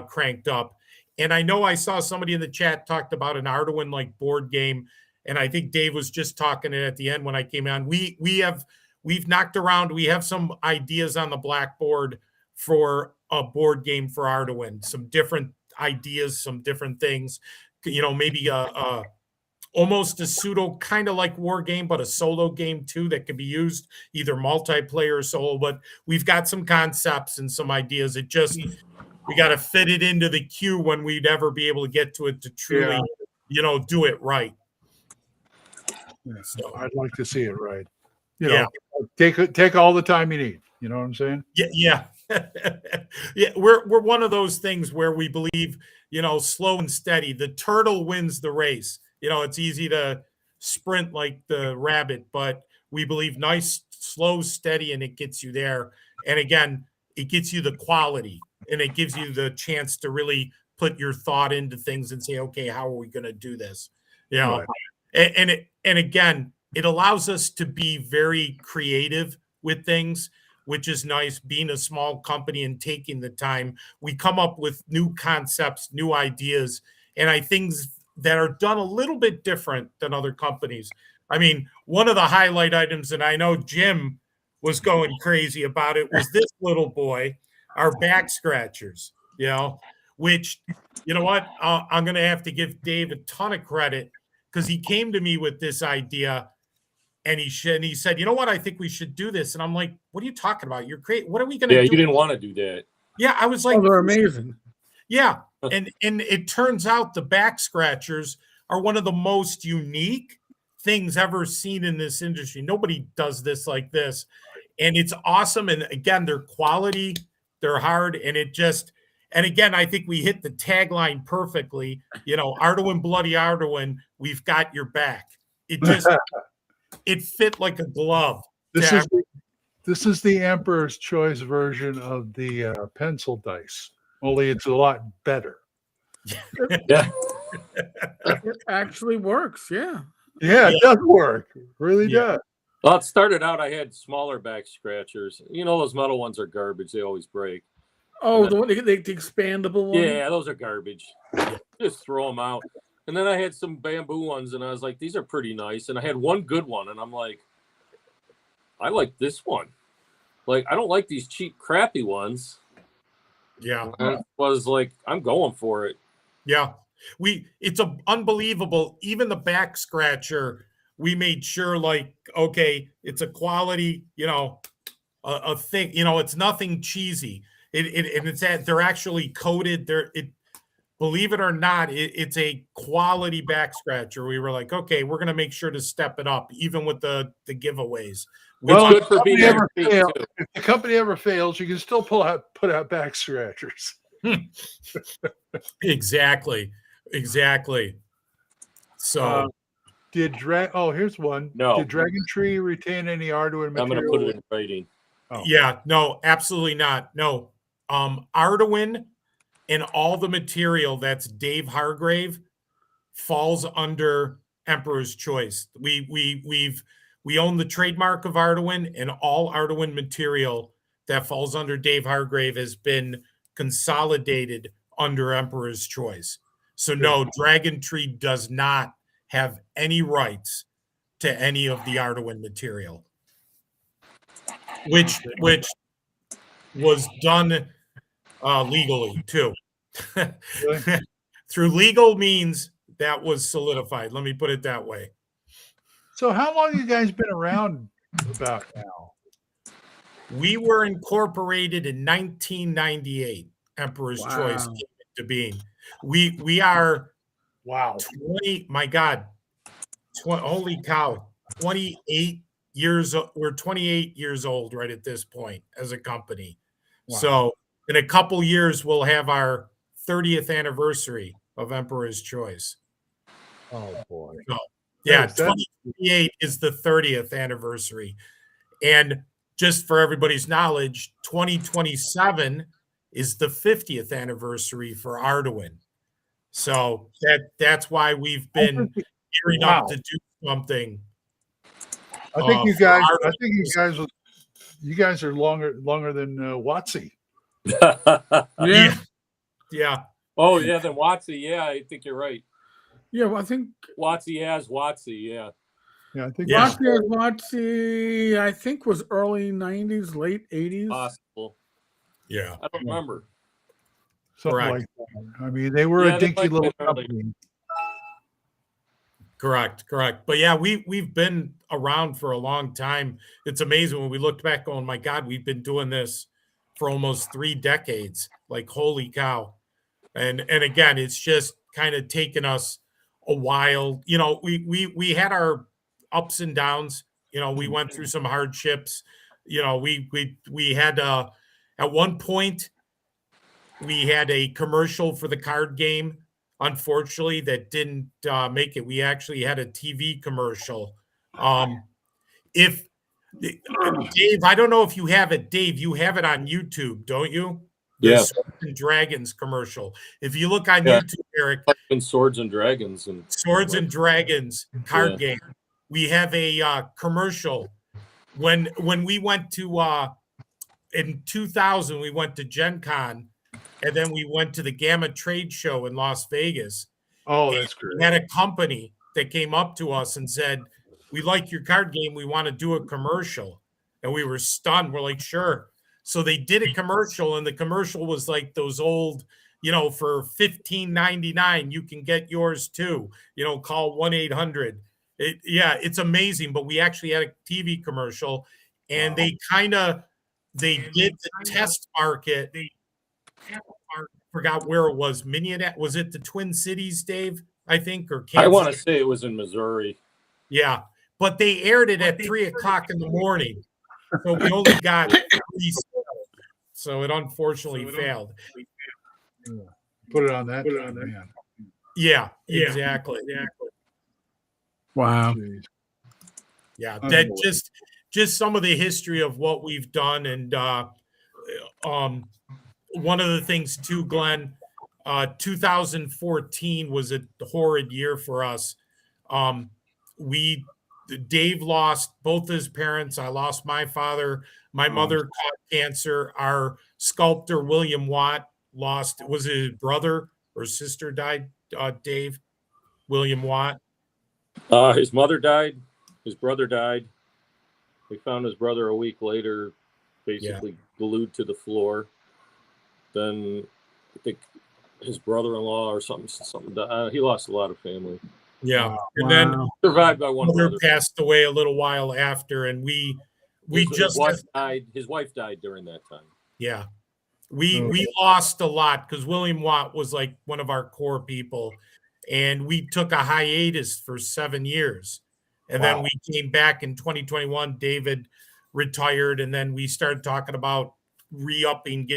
cranked up. And I know I saw somebody in the chat talked about an Arduin like board game, and I think Dave was just talking it at the end when I came on. We've knocked around. We have some ideas on the blackboard for a board game for Arduin. Some different ideas, some different things. Maybe almost a pseudo kind of like war game, but a solo game too that could be used either multiplayer or solo. But we've got some concepts and some ideas. We got to fit it into the queue when we'd ever be able to get to it to truly, do it right. Yeah. So I'd like to see it right. Take all the time you need. You know what I'm saying? Yeah. Yeah. We're one of those things where we believe, slow and steady. The turtle wins the race. It's easy to sprint like the rabbit, but we believe nice, slow, steady, and it gets you there. And again, it gets you the quality. And it gives you the chance to really put your thought into things and say, okay, how are we going to do this? Right. And again, it allows us to be very creative with things, which is nice. Being a small company and taking the time, we come up with new concepts, new ideas, and things that are done a little bit different than other companies. I mean, one of the highlight items, and I know Jim was going crazy about it, was this little boy. Our back scratchers, which, what? I'm going to have to give Dave a ton of credit because he came to me with this idea and he said, you know what? I think we should do this. And I'm like, what are you talking about? You're crazy. What are we going to do? Yeah, you didn't want to do that. Yeah, I was like, they're amazing. Yeah. And it turns out the back scratchers are one of the most unique things ever seen in this industry. Nobody does this like this. And it's awesome. And again, they're quality. They're hard, and again, I think we hit the tagline perfectly. Arduin, bloody Arduin, we've got your back. It fit like a glove. This is the Emperor's Choice version of the pencil dice, only it's a lot better. Yeah, It actually works. Yeah. Yeah, it does work. It really does. Well, it started out, I had smaller back scratchers. Those metal ones are garbage. They always break. Oh, the expandable one? Yeah, those are garbage. Just throw them out. And then I had some bamboo ones, and I was like, these are pretty nice. And I had one good one, and I'm like, I like this one. like, I don't like these cheap, crappy ones. Yeah. And it was like, I'm going for it. Yeah. It's unbelievable. Even the back scratcher, we made sure, like, okay, it's a quality, a thing, it's nothing cheesy. And it's that they're actually coated. Believe it or not, it's a quality back scratcher. We were like, okay, we're gonna make sure to step it up, even with the giveaways. Well, Good for being if too. the company ever fails, you can still put out back scratchers. Exactly. So here's one. No. Did Dragon Tree retain any Arduin material? I'm going to put it in writing. Oh. Yeah, no, absolutely not. No. Arduin and all the material that's Dave Hargrave falls under Emperor's Choice. We own the trademark of Arduin, and all Arduin material that falls under Dave Hargrave has been consolidated under Emperor's Choice. So no, Dragon Tree does not have any rights to any of the Arduin material, which was done legally too. Through legal means, that was solidified. Let me put it that way. So how long have you guys been around about now? We were incorporated in 1998. Emperor's Choice came into being. We are 20. My God, holy cow! 28 years. We're 28 years old right at this point as a company. Wow. So in a couple years, we'll have our 30th anniversary of Emperor's Choice. Oh boy! So, yeah, 2028 is the 30th anniversary, and just for everybody's knowledge, 2027 is the 50th anniversary for Arduin. So that's why we've been gearing up to do something. I think you guys are longer than WotC. Yeah. Oh yeah, then WotC. Yeah, I think you're right. Yeah, well, I think WotC has WotC. Yeah. Yeah, I think WotC, I think, was early 90s, late 80s. Possible. Yeah. I don't remember. Something like that. I mean, they were a dinky little company. Correct. But yeah, we've been around for a long time. It's amazing when we looked back going, my God, we've been doing this for almost 3 decades. Like, holy cow. And again, it's just kind of taken us a while. We had our ups and downs. We went through some hardships. We had at one point we had a commercial for the card game, unfortunately, that didn't make it. We actually had a TV commercial. If Dave, I don't know if you have it. Dave, you have it on YouTube, don't you? The Swords and Dragons commercial. If you look on YouTube, Eric, Swords and Dragons card game. We have a commercial. When we went to in 2000, we went to Gen Con, and then we went to the Gamma Trade Show in Las Vegas. Oh, that's great. We had a company that came up to us and said, "We like your card game. We want to do a commercial." And we were stunned. We're like, "Sure." So they did a commercial, and the commercial was like those old, for $15.99, you can get yours too. Call 1-800. It's amazing. But we actually had a TV commercial, and they did the test market. I forgot where it was. Was it the Twin Cities, Dave? I think, or Kansas? I want to say it was in Missouri. Yeah, but they aired it at 3:00 in the morning, so we only got 3. So it unfortunately failed. Put it on that. Man. Yeah, exactly. Wow. Jeez. Yeah, that just some of the history of what we've done, and one of the things too, Glenn, 2014 was a horrid year for us. Dave lost both his parents. I lost my father. My mother caught cancer. Our sculptor, William Watt, was it his brother or sister died, Dave? William Watt? His mother died. His brother died. We found his brother a week later, basically glued to the floor. Then I think his brother-in-law or something died. He lost a lot of family. Yeah. And then survived by one mother brother. passed away a little while after, and His wife died. His wife died during that time. Yeah. We lost a lot because William Watt was like one of our core people, and we took a hiatus for 7 years. And then we came back in 2021. David retired, and then we started talking about re-upping.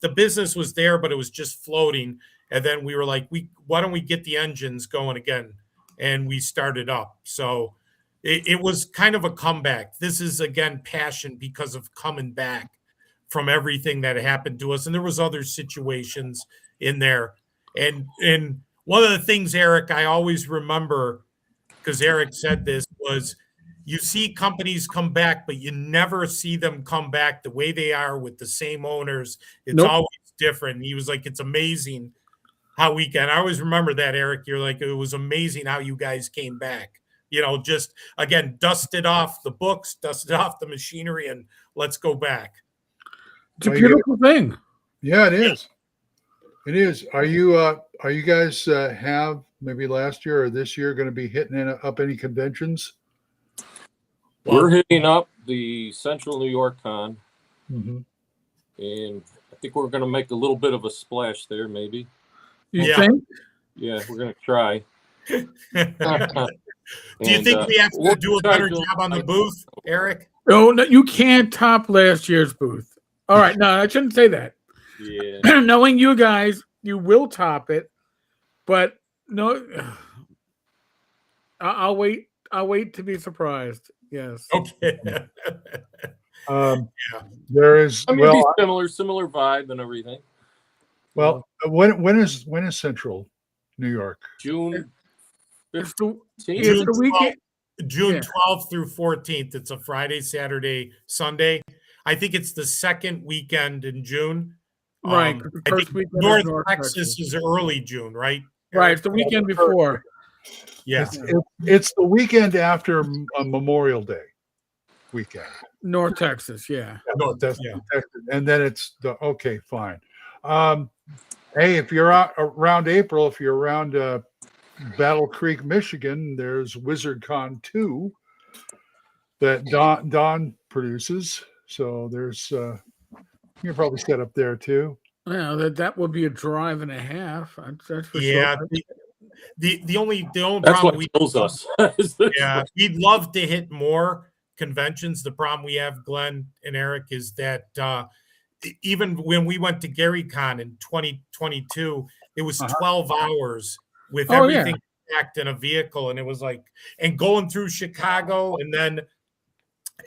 The business was there, but it was just floating. And then we were like, why don't we get the engines going again? And we started up. So it was kind of a comeback. This is, again, passion because of coming back from everything that happened to us. And there was other situations in there. And one of the things, Eric, I always remember, because Eric said this, was you see companies come back, but you never see them come back the way they are with the same owners. It's always different. And he was like, it's amazing how we can. I always remember that, Eric. You're like, it was amazing how you guys came back. You know, just, again, dusted off the books, dusted off the machinery, and let's go back. It's a beautiful thing. Yeah, it is. It is. Are you guys have maybe last year or this year going to be hitting up any conventions? We're hitting up the Central New York Con, Mm-hmm. and I think we're going to make a little bit of a splash there, maybe. You think? Yeah, we're going to try. Do you think we have to do a better job on the booth, Eric? No, you can't top last year's booth. All right, no, I shouldn't say that. Yeah. Knowing you guys, you will top it, but no, I'll wait. I'll wait to be surprised. Yes. Okay. There is similar vibe and everything. Well, when is Central New York? June. It's the weekend. June 12th through 14th. It's a Friday, Saturday, Sunday. I think it's the second weekend in June. Right. I think North Texas is early June, right? Right. It's the weekend before. Yeah. It's the weekend after Memorial Day weekend. North Texas, yeah. North Texas. And then it's okay, fine. Hey, if you're out around April, if you're around Battle Creek, Michigan, there's WizardCon 2 that Don produces. So there's you're probably set up there too. Yeah, that would be a drive and a half. That's for sure. The only problem we kills us. We'd love to hit more conventions. The problem we have, Glenn and Eric, is that even when we went to GaryCon in 2022, it was 12 hours with everything packed in a vehicle, and it was like, and going through Chicago, and then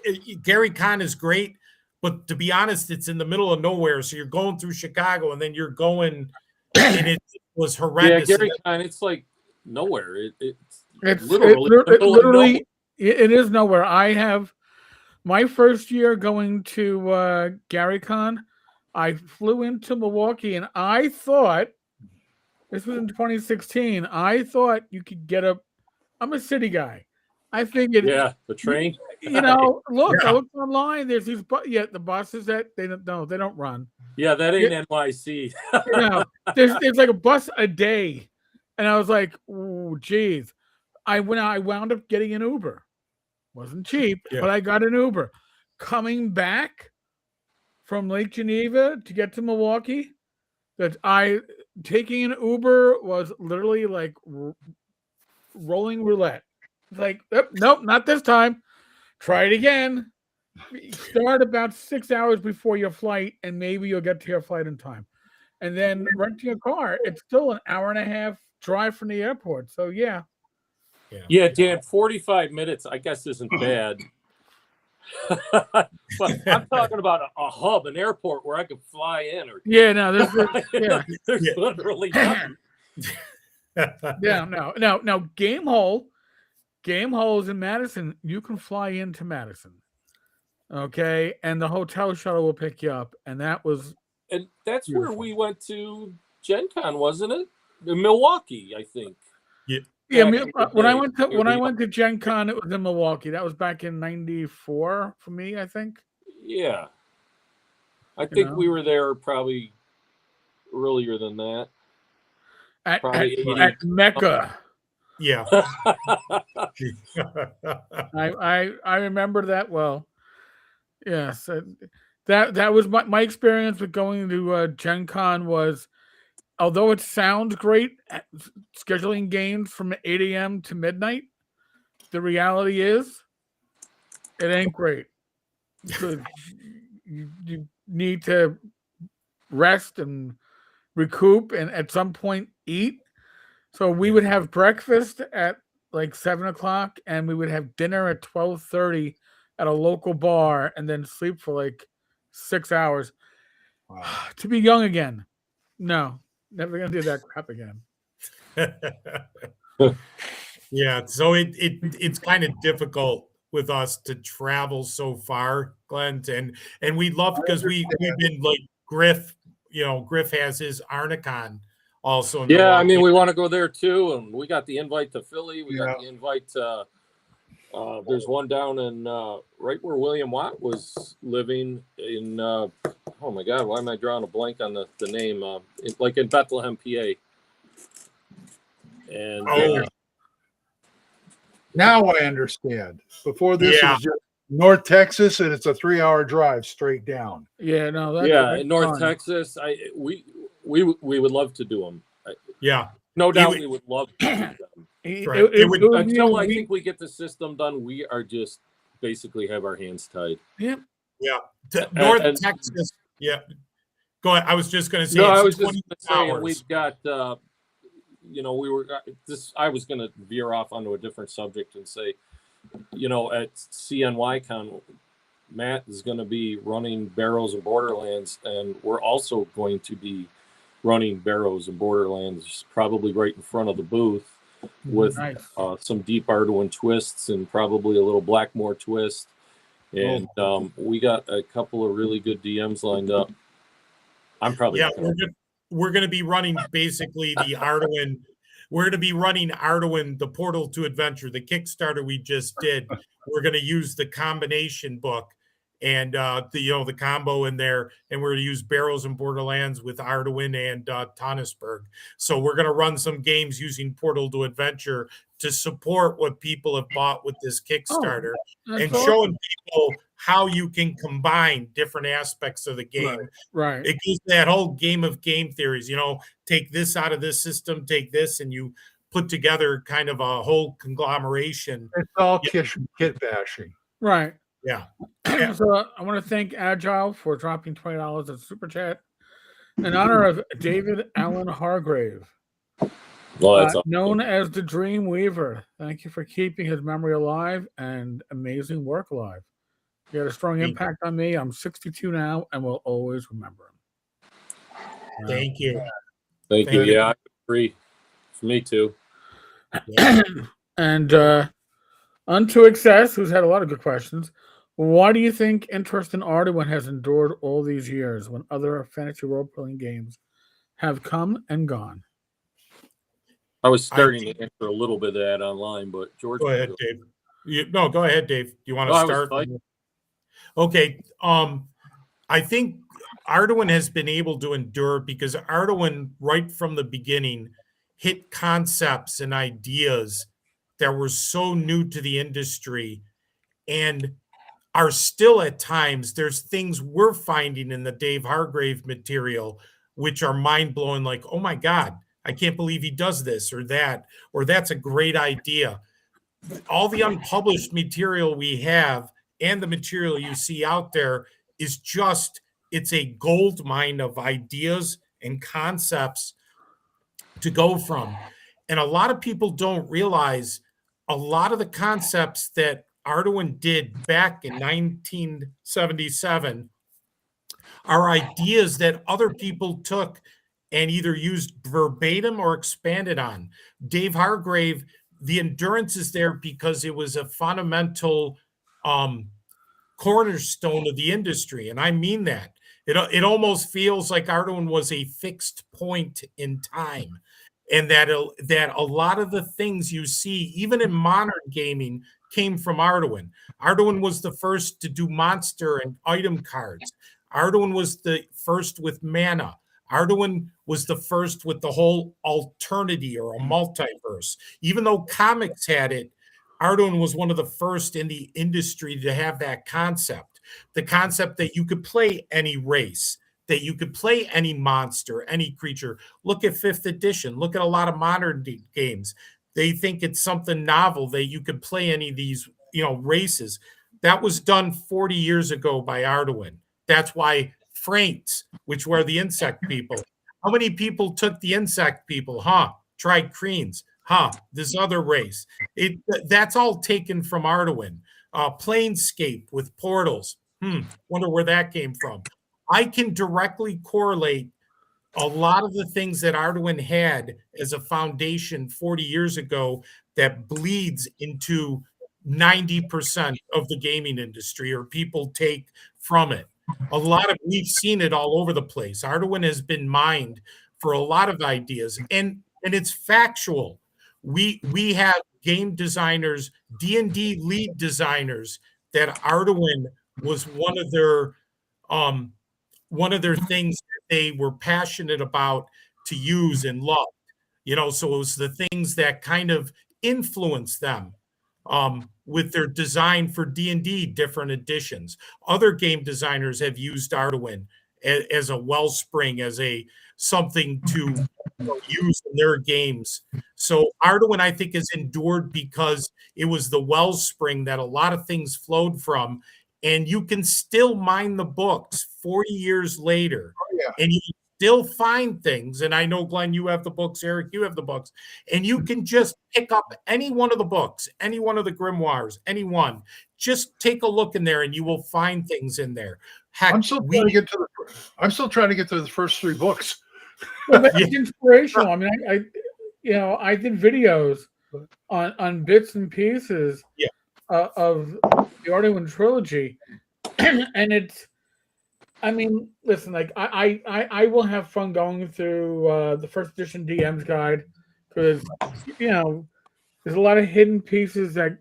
GaryCon is great, but to be honest, it's in the middle of nowhere. So you're going through Chicago, and then you're going, and it was horrendous. Yeah, GaryCon, it's like nowhere. It's literally it is nowhere. I have my first year going to GaryCon. I flew into Milwaukee, and I thought this was in 2016. I thought you could get I'm a city guy. I figured, the train. Look, I looked online. There's these, the buses that they don't run. Yeah, that ain't NYC. There's like a bus a day, and I was like, "Oh, geez." I wound up getting an Uber. Wasn't cheap, but I got an Uber. Coming back from Lake Geneva to get to Milwaukee, taking an Uber was literally like rolling roulette. Like, nope, not this time. Try it again. Start about 6 hours before your flight, and maybe you'll get to your flight in time. And then renting a car, it's still an hour and a half drive from the airport. So yeah, Dan, 45 minutes, I guess, isn't bad. But I'm talking about a hub, an airport where I could fly in. There's literally nothing. No. Game Hole is in Madison. You can fly into Madison. Okay. And the hotel shuttle will pick you up. And that's beautiful. Where we went to Gen Con, wasn't it? In Milwaukee, I think. Yeah. When I went to Gen Con, it was in Milwaukee. That was back in '94 for me, I think. Yeah. I think we were there probably earlier than that. At Mecca. Yeah. I remember that well. Yes, that was my experience with going to Gen Con was, although it sounds great, scheduling games from 8 a.m. to midnight, the reality is it ain't great because you need to rest and recoup and at some point eat. So we would have breakfast at like 7 o'clock, and we would have dinner at 12:30 at a local bar, and then sleep for like 6 hours. Wow. To be young again, no, never gonna do that crap again. Yeah, so it's kind of difficult with us to travel so far, Glenn, and we love because we've been like Griff, Griff has his Arnicon also. In Yeah, I Milwaukee. mean, we want to go there too, and we got the invite to Philly. We got the invite to. There's one down in right where William Watt was living in. Oh my God, why am I drawing a blank on the name? Like in Bethlehem, PA. And now I understand. Before this, it was just North Texas, and it's a 3-hour drive straight down. Yeah, no, that's in North Texas. We would love to do them. No doubt we would love to do them. Until I think we get the system done, we are just basically have our hands tied. Yep. Yeah. North Texas. Yeah. Go ahead. I was just going to say. No, I was just going to say we've got. I was going to veer off onto a different subject and say, at CNYCon, Matt is going to be running Barrows and Borderlands, and we're also going to be running Barrows and Borderlands probably right in front of the booth with some deep Arduin twists and probably a little Blackmore twist. And we got a couple of really good DMs lined up. I'm probably we're going to be running basically the Arduin. We're going to be running Arduin, the Portal to Adventure, the Kickstarter we just did. We're going to use the combination book and the combo in there, and we're going to use Barrows and Borderlands with Arduin and Tonnesburg. So we're going to run some games using Portal to Adventure to support what people have bought with this Kickstarter and showing people how you can combine different aspects of the game. Right. It gives that whole game of game theories, take this out of this system, take this, and you put together kind of a whole conglomeration. It's all kit bashing. Right. Yeah. So I want to thank Agile for dropping $20 as super chat in honor of David Allen Hargrave, known as the Dream Weaver. Thank you for keeping his memory alive and amazing work alive. He had a strong impact on me. I'm 62 now and will always remember him. Thank you. Thank you. Yeah, I agree. For me too. Yeah. And Unto Excess, who's had a lot of good questions. Why do you think interest in Arduin has endured all these years when other fantasy role-playing games have come and gone? I was starting to answer a little bit of that online, but George. Go ahead, Dave. Go ahead, Dave. Do you want to start? Okay. I think Arduin has been able to endure because Arduin, right from the beginning, hit concepts and ideas that were so new to the industry and are still at times, there's things we're finding in the Dave Hargrave material which are mind-blowing, like, oh my God, I can't believe he does this or that's a great idea. All the unpublished material we have and the material you see out there is it's a gold mine of ideas and concepts to go from. And a lot of people don't realize a lot of the concepts that Arduin did back in 1977 are ideas that other people took and either used verbatim or expanded on. Dave Hargrave, the endurance is there because it was a fundamental cornerstone of the industry. And I mean that. It almost feels like Arduin was a fixed point in time. And that a lot of the things you see, even in modern gaming, came from Arduin. Arduin was the first to do monster and item cards. Arduin was the first with mana. Arduin was the first with the whole alternity or a multiverse. Even though comics had it, Arduin was one of the first in the industry to have that concept. The concept that you could play any race, that you could play any monster, any creature. Look at 5th edition. Look at a lot of modern games. They think it's something novel that you could play any of these, races. That was done 40 years ago by Arduin. That's why Franks, which were the insect people. How many people took the insect people? Tried Creans. This other race. That's all taken from Arduin. Planescape with portals. Wonder where that came from. I can directly correlate a lot of the things that Arduin had as a foundation 40 years ago that bleeds into 90% of the gaming industry, or people take from it. We've seen it all over the place. Arduin has been mined for a lot of ideas, and it's factual. We have game designers, D&D lead designers, that Arduin was one of their things that they were passionate about to use and love. So it was the things that kind of influenced them with their design for D&D different editions. Other game designers have used Arduin as a wellspring, as something to use in their games. So Arduin, I think, has endured because it was the wellspring that a lot of things flowed from. And you can still mine the books 40 years later, and you still find things. And I know, Glenn, you have the books, Eric, you have the books, and you can just pick up any one of the books, any one of the grimoires, any one. Just take a look in there, and you will find things in there. Heck, I'm still trying to get to the first 3 books. Well, that's inspirational. I mean, I did videos on bits and pieces of the Arduin trilogy, and listen, like I will have fun going through the first edition DM's guide, because there's a lot of hidden pieces that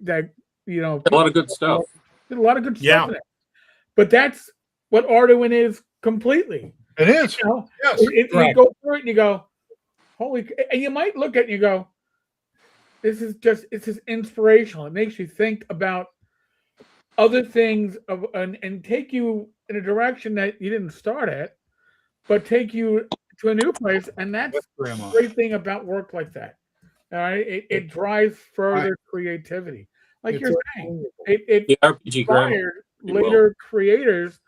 a lot of good stuff. There's a lot of good stuff in it. But that's what Arduin is completely. It is. Yes. You go through it and you go, holy, and you might look at it and you go, this is inspirational. It makes you think about other things and take you in a direction that you didn't start at, but take you to a new place. And that's the great thing about work like that. All right. It drives further creativity. Like you're saying, it inspired later creators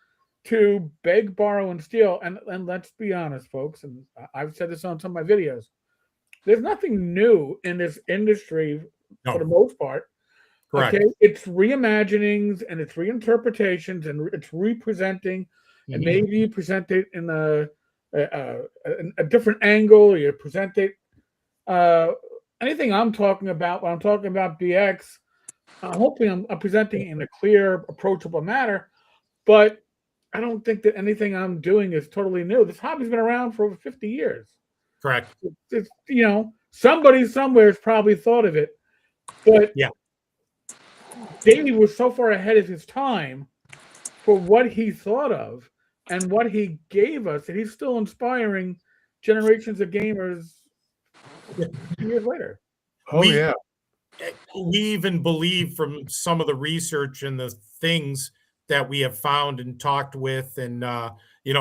to beg, borrow, and steal. And let's be honest, folks, and I've said this on some of my videos, there's nothing new in this industry for the most part. Correct. Okay, it's reimaginings and it's reinterpretations and it's representing, and maybe you present it in a different angle, or you present it. Anything I'm talking about when I'm talking about BX, hopefully I'm presenting it in a clear, approachable manner. But I don't think that anything I'm doing is totally new. This hobby's been around for over 50 years. Correct. It's somebody somewhere has probably thought of it, but Davey was so far ahead of his time for what he thought of and what he gave us, and he's still inspiring generations of gamers years later. We even believe from some of the research and the things that we have found and talked with, and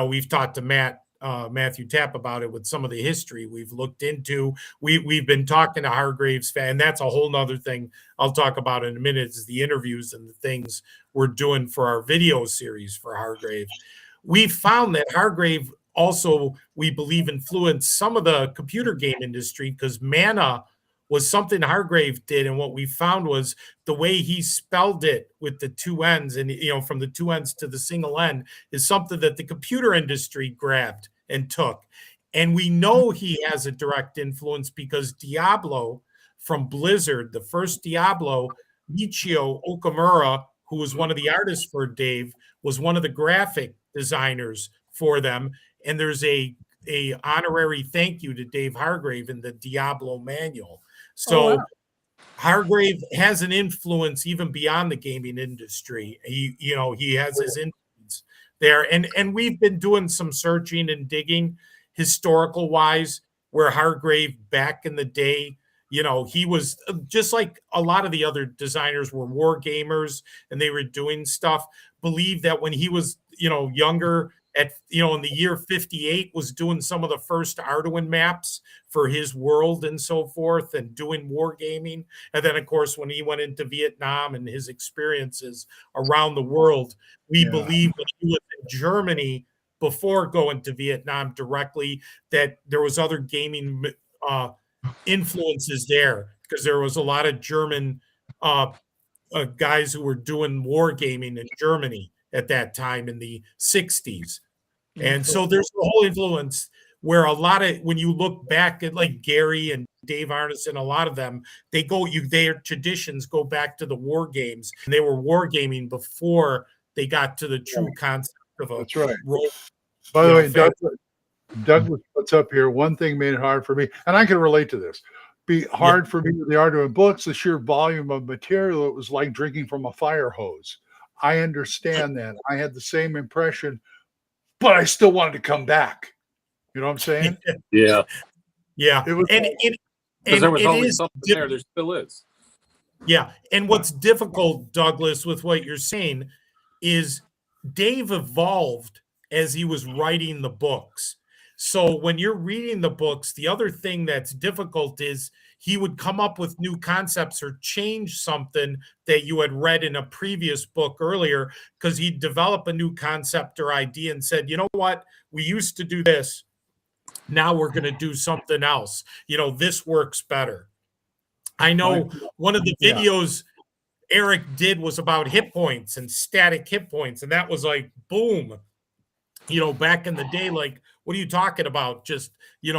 we've talked to Matthew Tapp about it with some of the history we've looked into. We've been talking to Hargrave's fan, and that's a whole nother thing I'll talk about in a minute, is the interviews and the things we're doing for our video series for Hargrave. We found that Hargrave also, we believe, influenced some of the computer game industry, because mana was something Hargrave did, and what we found was the way he spelled it with the 2 N's, and from the 2 N's to the single N, is something that the computer industry grabbed and took. And we know he has a direct influence because Diablo from Blizzard, the first Diablo, Michio Okamura, who was one of the artists for Dave, was one of the graphic designers for them. And there's a honorary thank you to Dave Hargrave in the Diablo manual. So Hargrave has an influence even beyond the gaming industry. He has his influence there. And we've been doing some searching and digging historical wise, where Hargrave back in the day, he was just like a lot of the other designers were war gamers and they were doing stuff. Believe that when he was, younger at, in the year 58 was doing some of the first Arduin maps for his world and so forth and doing war gaming. And then of course, when he went into Vietnam and his experiences around the world, we believe when he was in Germany before going to Vietnam directly, that there was other gaming influences there, because there was a lot of German guys who were doing war gaming in Germany at that time in the 60s. And so there's a whole influence where a lot of, when you look back at like Gary and Dave Arneson, a lot of them, their traditions go back to the war games. And they were war gaming before they got to the true concept of a That's right. role. By the way, Douglas puts up here, one thing made it hard for me, and I can relate to this. Be hard for me with the Arduino books, the sheer volume of material. It was like drinking from a fire hose. I understand that. I had the same impression, but I still wanted to come back. You know what I'm saying? Yeah. Yeah. It was, because there was always something there. There still is. Yeah. And what's difficult, Douglas, with what you're saying is Dave evolved as he was writing the books. So when you're reading the books, the other thing that's difficult is he would come up with new concepts or change something that you had read in a previous book earlier, because he'd develop a new concept or idea and said, you know what, we used to do this. Now we're going to do something else. This works better. I know one of the videos Eric did was about hit points and static hit points. And that was like, boom. Back in the day, like, what are you talking about? Just, you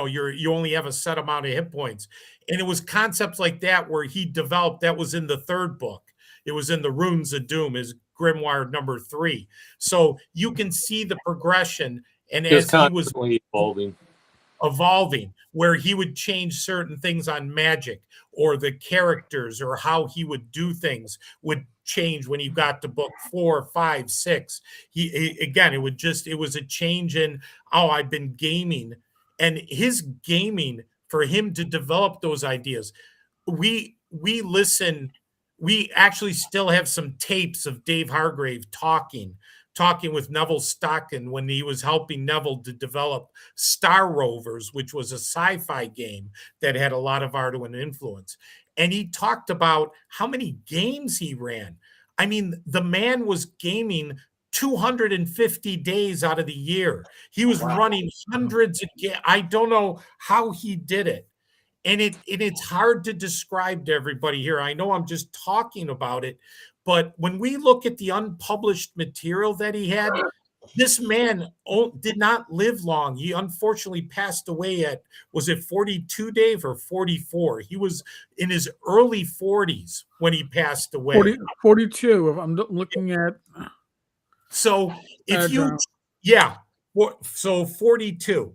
only have a set amount of hit points. And it was concepts like that where he developed. That was in the third book. It was in the Runes of Doom, his Grimoire number 3. So you can see the progression. And as he was evolving, where he would change certain things on magic, or the characters or how he would do things would change when you got to book 4, 5, 6. It was a change in, I've been gaming, and his gaming, for him to develop those ideas. We actually still have some tapes of Dave Hargrave talking with Neville Stockton when he was helping Neville to develop Star Rovers, which was a sci-fi game that had a lot of Arduino influence. And he talked about how many games he ran. I mean, the man was gaming 250 days out of the year. He was running hundreds of games. I don't know how he did it. And it's hard to describe to everybody here. I know I'm just talking about it, but when we look at the unpublished material that he had, this man did not live long. He unfortunately passed away at, was it 42, Dave, or 44? He was in his early 40s when he passed away. 42, if I'm looking at. So if you, so 42.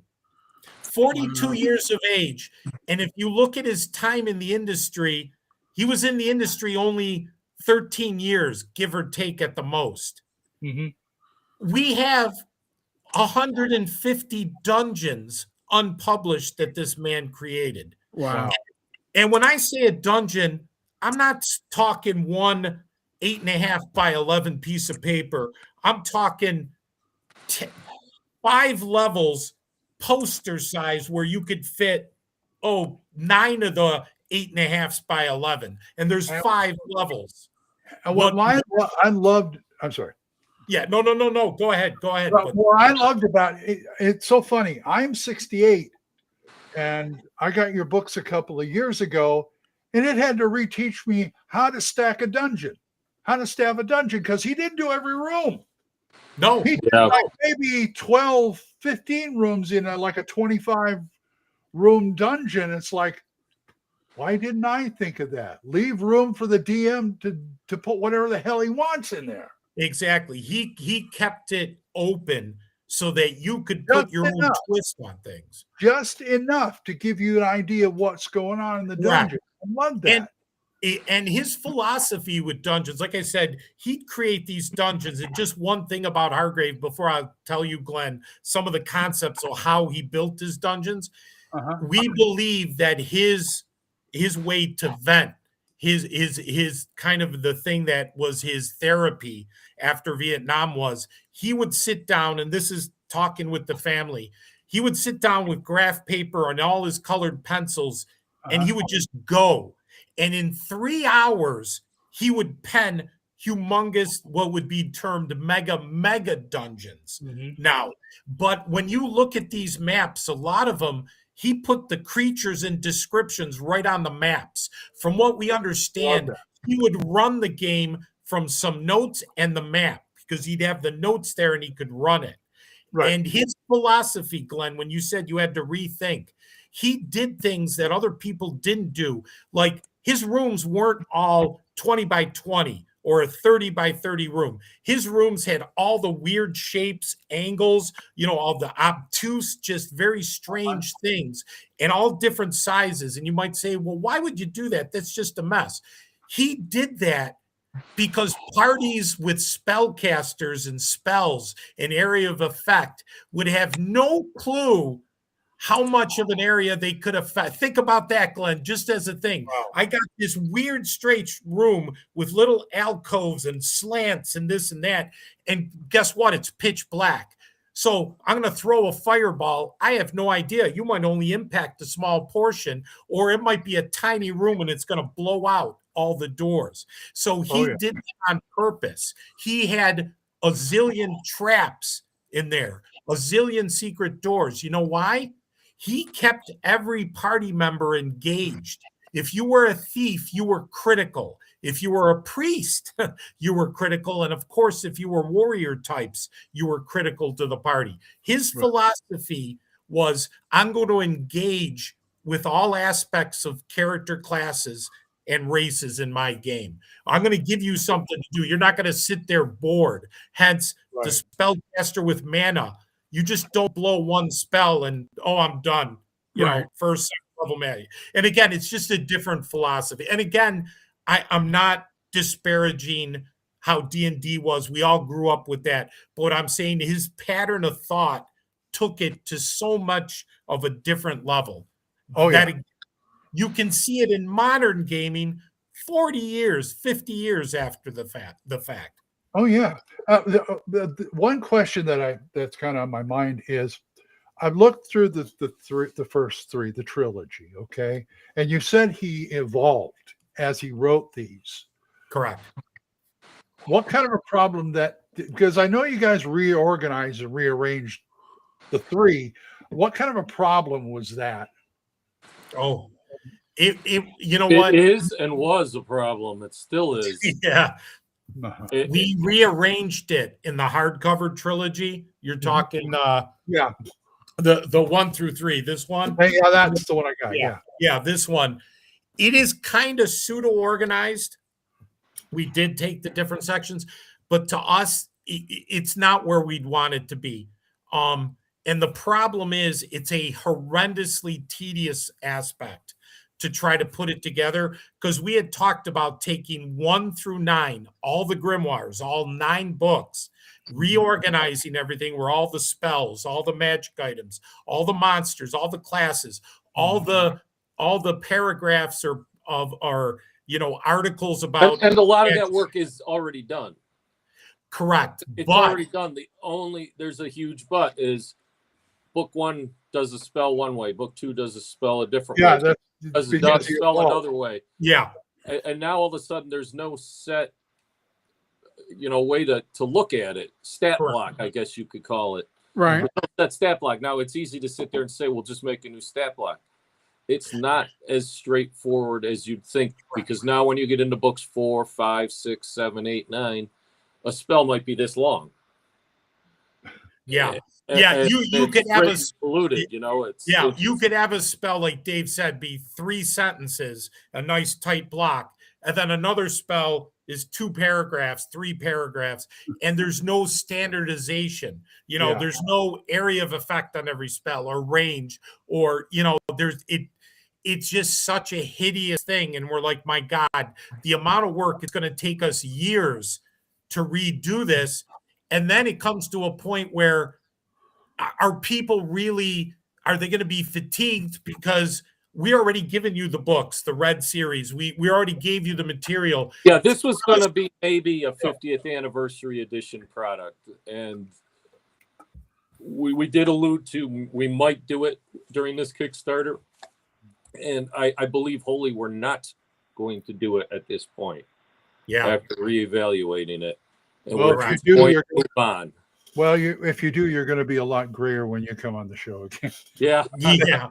42 years of age. And if you look at his time in the industry, he was in the industry only 13 years, give or take at the most. Mm-hmm. We have 150 dungeons unpublished that this man created. Wow. And when I say a dungeon, I'm not talking one 8.5 by 11 piece of paper. I'm talking 5 levels poster size where you could fit 9 of the 8.5 by 11, and there's 5 levels. And what I loved, I'm sorry. Yeah, no. Go ahead. But what I loved about it, it's so funny. I'm 68, and I got your books a couple of years ago, and it had to reteach me how to stack a dungeon, because he didn't do every room. No, he did like maybe 12, 15 rooms in like a 25 room dungeon. It's like, why didn't I think of that? Leave room for the DM to put whatever the hell he wants in there. Exactly. He kept it open so that you could put your own twist on things. Just enough to give you an idea of what's going on in the dungeon. I love that. And his philosophy with dungeons, like I said, he'd create these dungeons. And just one thing about Hargrave before I tell you, Glenn, some of the concepts of how he built his dungeons. We believe that his way to vent, his kind of the thing that was his therapy after Vietnam was he would sit down, and this is talking with the family. He would sit down with graph paper and all his colored pencils, and he would just go. And in 3 hours, he would pen humongous, what would be termed mega dungeons now. But when you look at these maps, a lot of them, he put the creatures and descriptions right on the maps. From what we understand, he would run the game from some notes and the map because he'd have the notes there and he could run it. Right. And his philosophy, Glenn, when you said you had to rethink, he did things that other people didn't do. Like his rooms weren't all 20 by 20 or a 30 by 30 room. His rooms had all the weird shapes, angles, all the obtuse, just very strange things and all different sizes. And you might say, well, why would you do that? That's just a mess. He did that because parties with spellcasters and spells and area of effect would have no clue how much of an area they could affect. Think about that, Glenn, just as a thing. Wow. I got this weird straight room with little alcoves and slants and this and that. And guess what? It's pitch black. So I'm going to throw a fireball. I have no idea. You might only impact a small portion, or it might be a tiny room and it's going to blow out all the doors. So he did that on purpose. He had a zillion traps in there, a zillion secret doors. You know why? He kept every party member engaged. If you were a thief, you were critical. If you were a priest, you were critical. And of course, if you were warrior types, you were critical to the party. His philosophy was, I'm going to engage with all aspects of character classes and races in my game. I'm going to give you something to do. You're not going to sit there bored. Hence, the spellcaster with mana. You just don't blow one spell and, I'm done. First level magic. And again, it's just a different philosophy. And again, I'm not disparaging how D&D was. We all grew up with that. But what I'm saying, his pattern of thought took it to so much of a different level. You can see it in modern gaming 40 years, 50 years after the fact. Oh yeah. The one question that's kind of on my mind is, I've looked through the first three, the trilogy, okay, and you said he evolved as he wrote these. Correct. What kind of a problem because I know you guys reorganized and rearranged the three. What kind of a problem was that? Oh, what? It is and was a problem. It still is. Yeah. We rearranged it in the hardcover trilogy. You're talking the 1 through 3. This one? Yeah, that's the one I got. Yeah, this one. It is kind of pseudo-organized. We did take the different sections, but to us, it's not where we'd want it to be. And the problem is it's a horrendously tedious aspect to try to put it together, because we had talked about taking 1 through 9, all the grimoires, all 9 books, reorganizing everything where all the spells, all the magic items, all the monsters, all the classes, all the paragraphs are articles about, and a lot of that work is already done. Correct. It's already done. There's a huge but is book 1 does a spell one way, book 2 does a spell a different way. Does a spell another way. Yeah. And now all of a sudden there's no set way to look at it. Stat block, I guess you could call it. Right. That stat block. Now it's easy to sit there and say, well, just make a new stat block. It's not as straightforward as you'd think, because now when you get into books 4, 5, 6, 7, 8, 9, a spell might be this long. Yeah. You could have polluted, you could have a spell, like Dave said, be 3 sentences, a nice tight block, and then another spell is 2 paragraphs, 3 paragraphs, and there's no standardization. There's no area of effect on every spell or range, or it's just such a hideous thing. And we're like, my God, the amount of work, it's going to take us years to redo this. And then it comes to a point where are people really, are they going to be fatigued because we already given you the books, the Red series. We already gave you the material. Yeah, this was going to be maybe a 50th anniversary edition product. And we did allude to we might do it during this Kickstarter. And I believe wholly we're not going to do it at this point. Yeah. After reevaluating it. And Well, we're if at you this do, point you're move on. well. If you do, you're going to be a lot grayer when you come on the show again. Yeah. Yeah.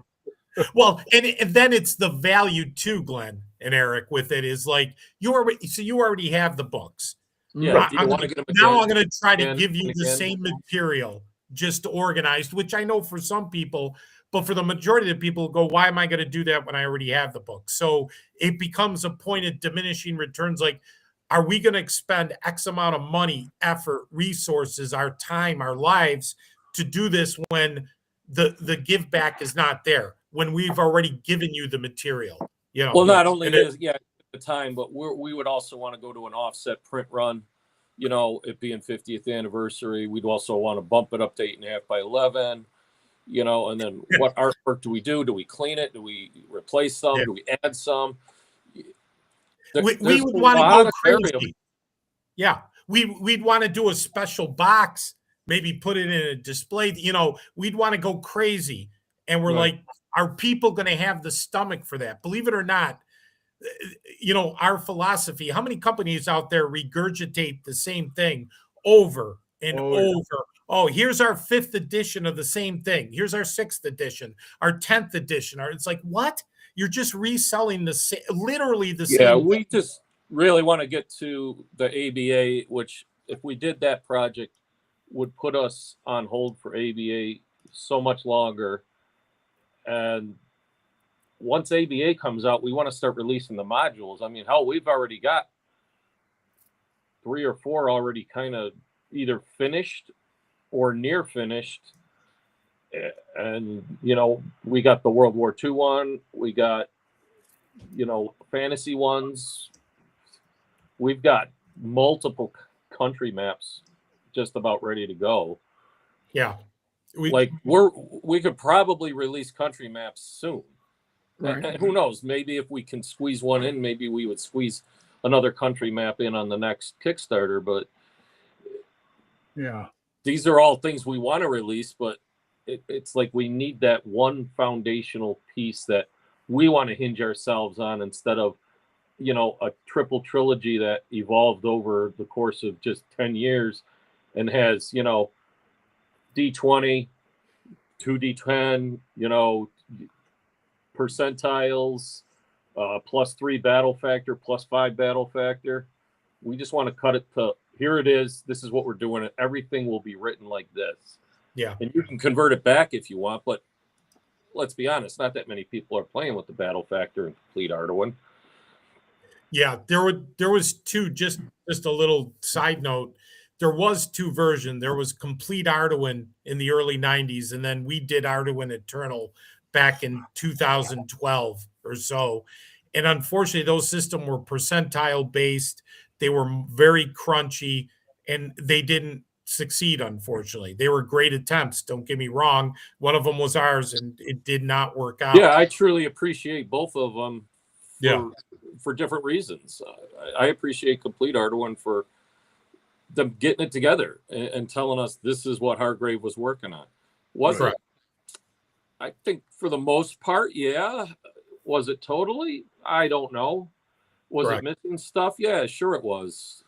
Well, and then it's the value too, Glenn and Eric, with it is like you already have the books. Yeah. Do you want to get them Now I'm again? going to try to Again, give you and the again? same material, just organized, which I know for some people, but for the majority of the people go, why am I going to do that when I already have the book? So it becomes a point of diminishing returns. Like, are we going to expend X amount of money, effort, resources, our time, our lives to do this when the give back is not there, when we've already given you the material? You know, Well, not only and is the time, but we would also want to go to an offset print run. You know, it being 50th anniversary, we'd also want to bump it up to 8.5 by 11. You know, and then what artwork do we do? Do we clean it? Do we replace some? Yeah. Do we add some? we would want to go crazy. Yeah, we'd want to do a special box, maybe put it in a display. You know, we'd want to go crazy, and we're like, are people going to have the stomach for that? Believe it or not, you know, our philosophy. How many companies out there regurgitate the same thing over and over? Oh, here's our 5th edition of the same thing. Here's our 6th edition, our 10th edition. It's like, what? You're just reselling literally the same. Yeah, we just really want to get to the ABA, which if we did that project would put us on hold for ABA so much longer. And once ABA comes out, we want to start releasing the modules. I mean, hell, we've already got 3 or 4 already kind of either finished or near finished. And, you know, we got the World War II one. We got, you know, fantasy ones. We've got multiple country maps just about ready to go. Yeah. We could probably release country maps soon. Right. And who knows? Maybe if we can squeeze one in, maybe we would squeeze another country map in on the next Kickstarter. But Yeah. these are all things we want to release, but it's like we need that one foundational piece that we want to hinge ourselves on instead of, you know, a triple trilogy that evolved over the course of just 10 years and has, you know, D20, 2D10, you know, percentiles, +3 battle factor, +5 battle factor. We just want to cut it to, here it is. This is what we're doing. Everything will be written like this. Yeah. And you can convert it back if you want, but let's be honest, not that many people are playing with the battle factor and complete Arduin. Yeah, there was 2, just a little side note. There was 2 versions. There was complete Arduin in the early 90s, and then we did Arduin Eternal back in 2012 or so. And unfortunately, those systems were percentile based. They were very crunchy, and they didn't succeed, unfortunately. They were great attempts, don't get me wrong. One of them was ours, and it did not work out. Yeah, I truly appreciate both of them for different reasons. I appreciate Complete Arduin for them getting it together and telling us this is what Hargrave was working on. Was it? I think for the most part, yeah. Was it totally? I don't know. Was it missing stuff? Yeah, sure it was.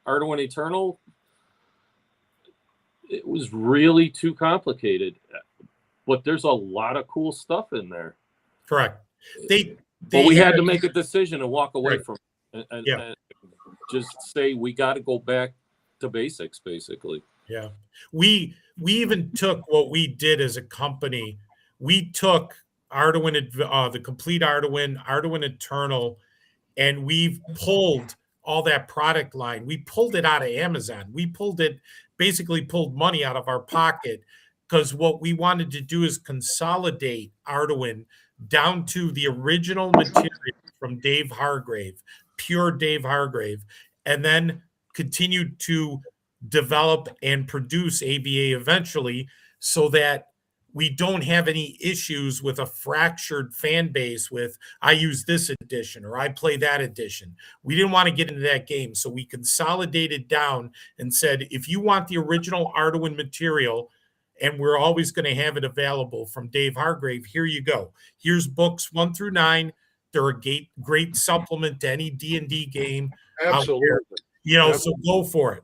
Arduin Eternal, it was really too complicated, but there's a lot of cool stuff in there. Correct. But we had to make a decision and walk away from it and just say we got to go back to basics, basically. Yeah. We even took what we did as a company. We took Arduin, the complete Arduin Eternal, and we've pulled all that product line. We pulled it out of Amazon. We basically pulled money out of our pocket, because what we wanted to do is consolidate Arduin down to the original material from Dave Hargrave, pure Dave Hargrave, and then continued to develop and produce ABA eventually, so that we don't have any issues with a fractured fan base with, I use this edition or I play that edition. We didn't want to get into that game. So we consolidated down and said, if you want the original Arduin material, and we're always going to have it available from Dave Hargrave, here you go. Here's books 1 through 9. They're a great supplement to any D&D game out there. Absolutely. So go for it.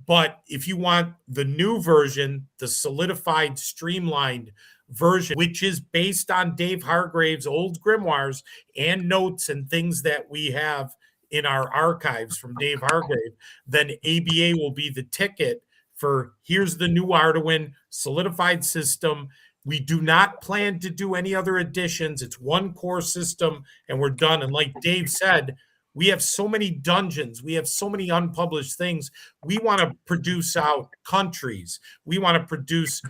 But if you want the new version, the solidified, streamlined version, which is based on Dave Hargrave's old grimoires and notes and things that we have in our archives from Dave Hargrave, then ABA will be the ticket for, here's the new Arduin solidified system. We do not plan to do any other additions. It's one core system and we're done. And like Dave said, we have so many dungeons. We have so many unpublished things. We want to produce out countries. We want to produce,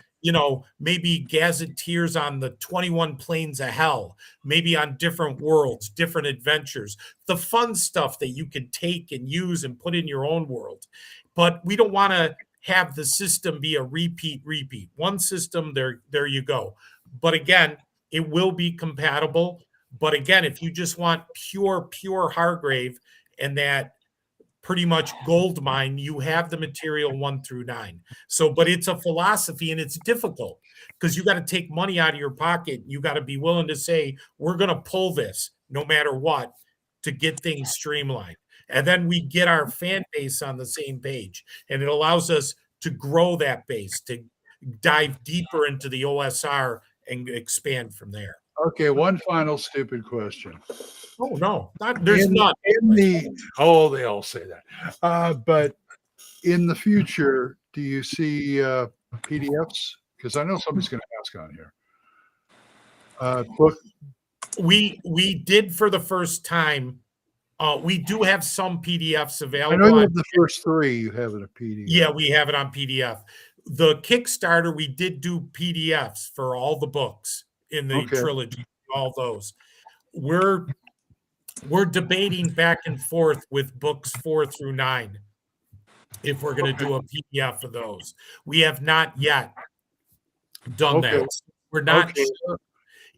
maybe gazetteers on the 21 planes of hell, maybe on different worlds, different adventures, the fun stuff that you can take and use and put in your own world. But we don't want to have the system be a repeat. One system, there you go. But again, it will be compatible. But again, if you just want pure Hargrave and that pretty much gold mine, you have the material 1 through 9. So, but it's a philosophy and it's difficult because you got to take money out of your pocket. You got to be willing to say, we're going to pull this no matter what to get things streamlined. And then we get our fan base on the same page. And it allows us to grow that base, to dive deeper into the OSR and expand from there. Okay, one final stupid question. Oh, no, there's none. They all say that. But in the future, do you see PDFs? Because I know somebody's going to ask on here. Book. We did for the first time. We do have some PDFs available. I know you have the first 3. You have it a PDF. Yeah, we have it on PDF. The Kickstarter, we did do PDFs for all the books in the trilogy, all those. We're debating back and forth with books 4 through 9 if we're going to do a PDF of those. We have not yet done that. We're not sure.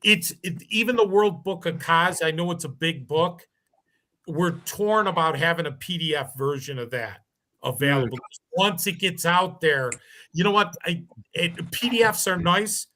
It's even the World Book of Kaz. I know it's a big book. We're torn about having a PDF version of that available. Once it gets out there, you know what? PDFs are nice.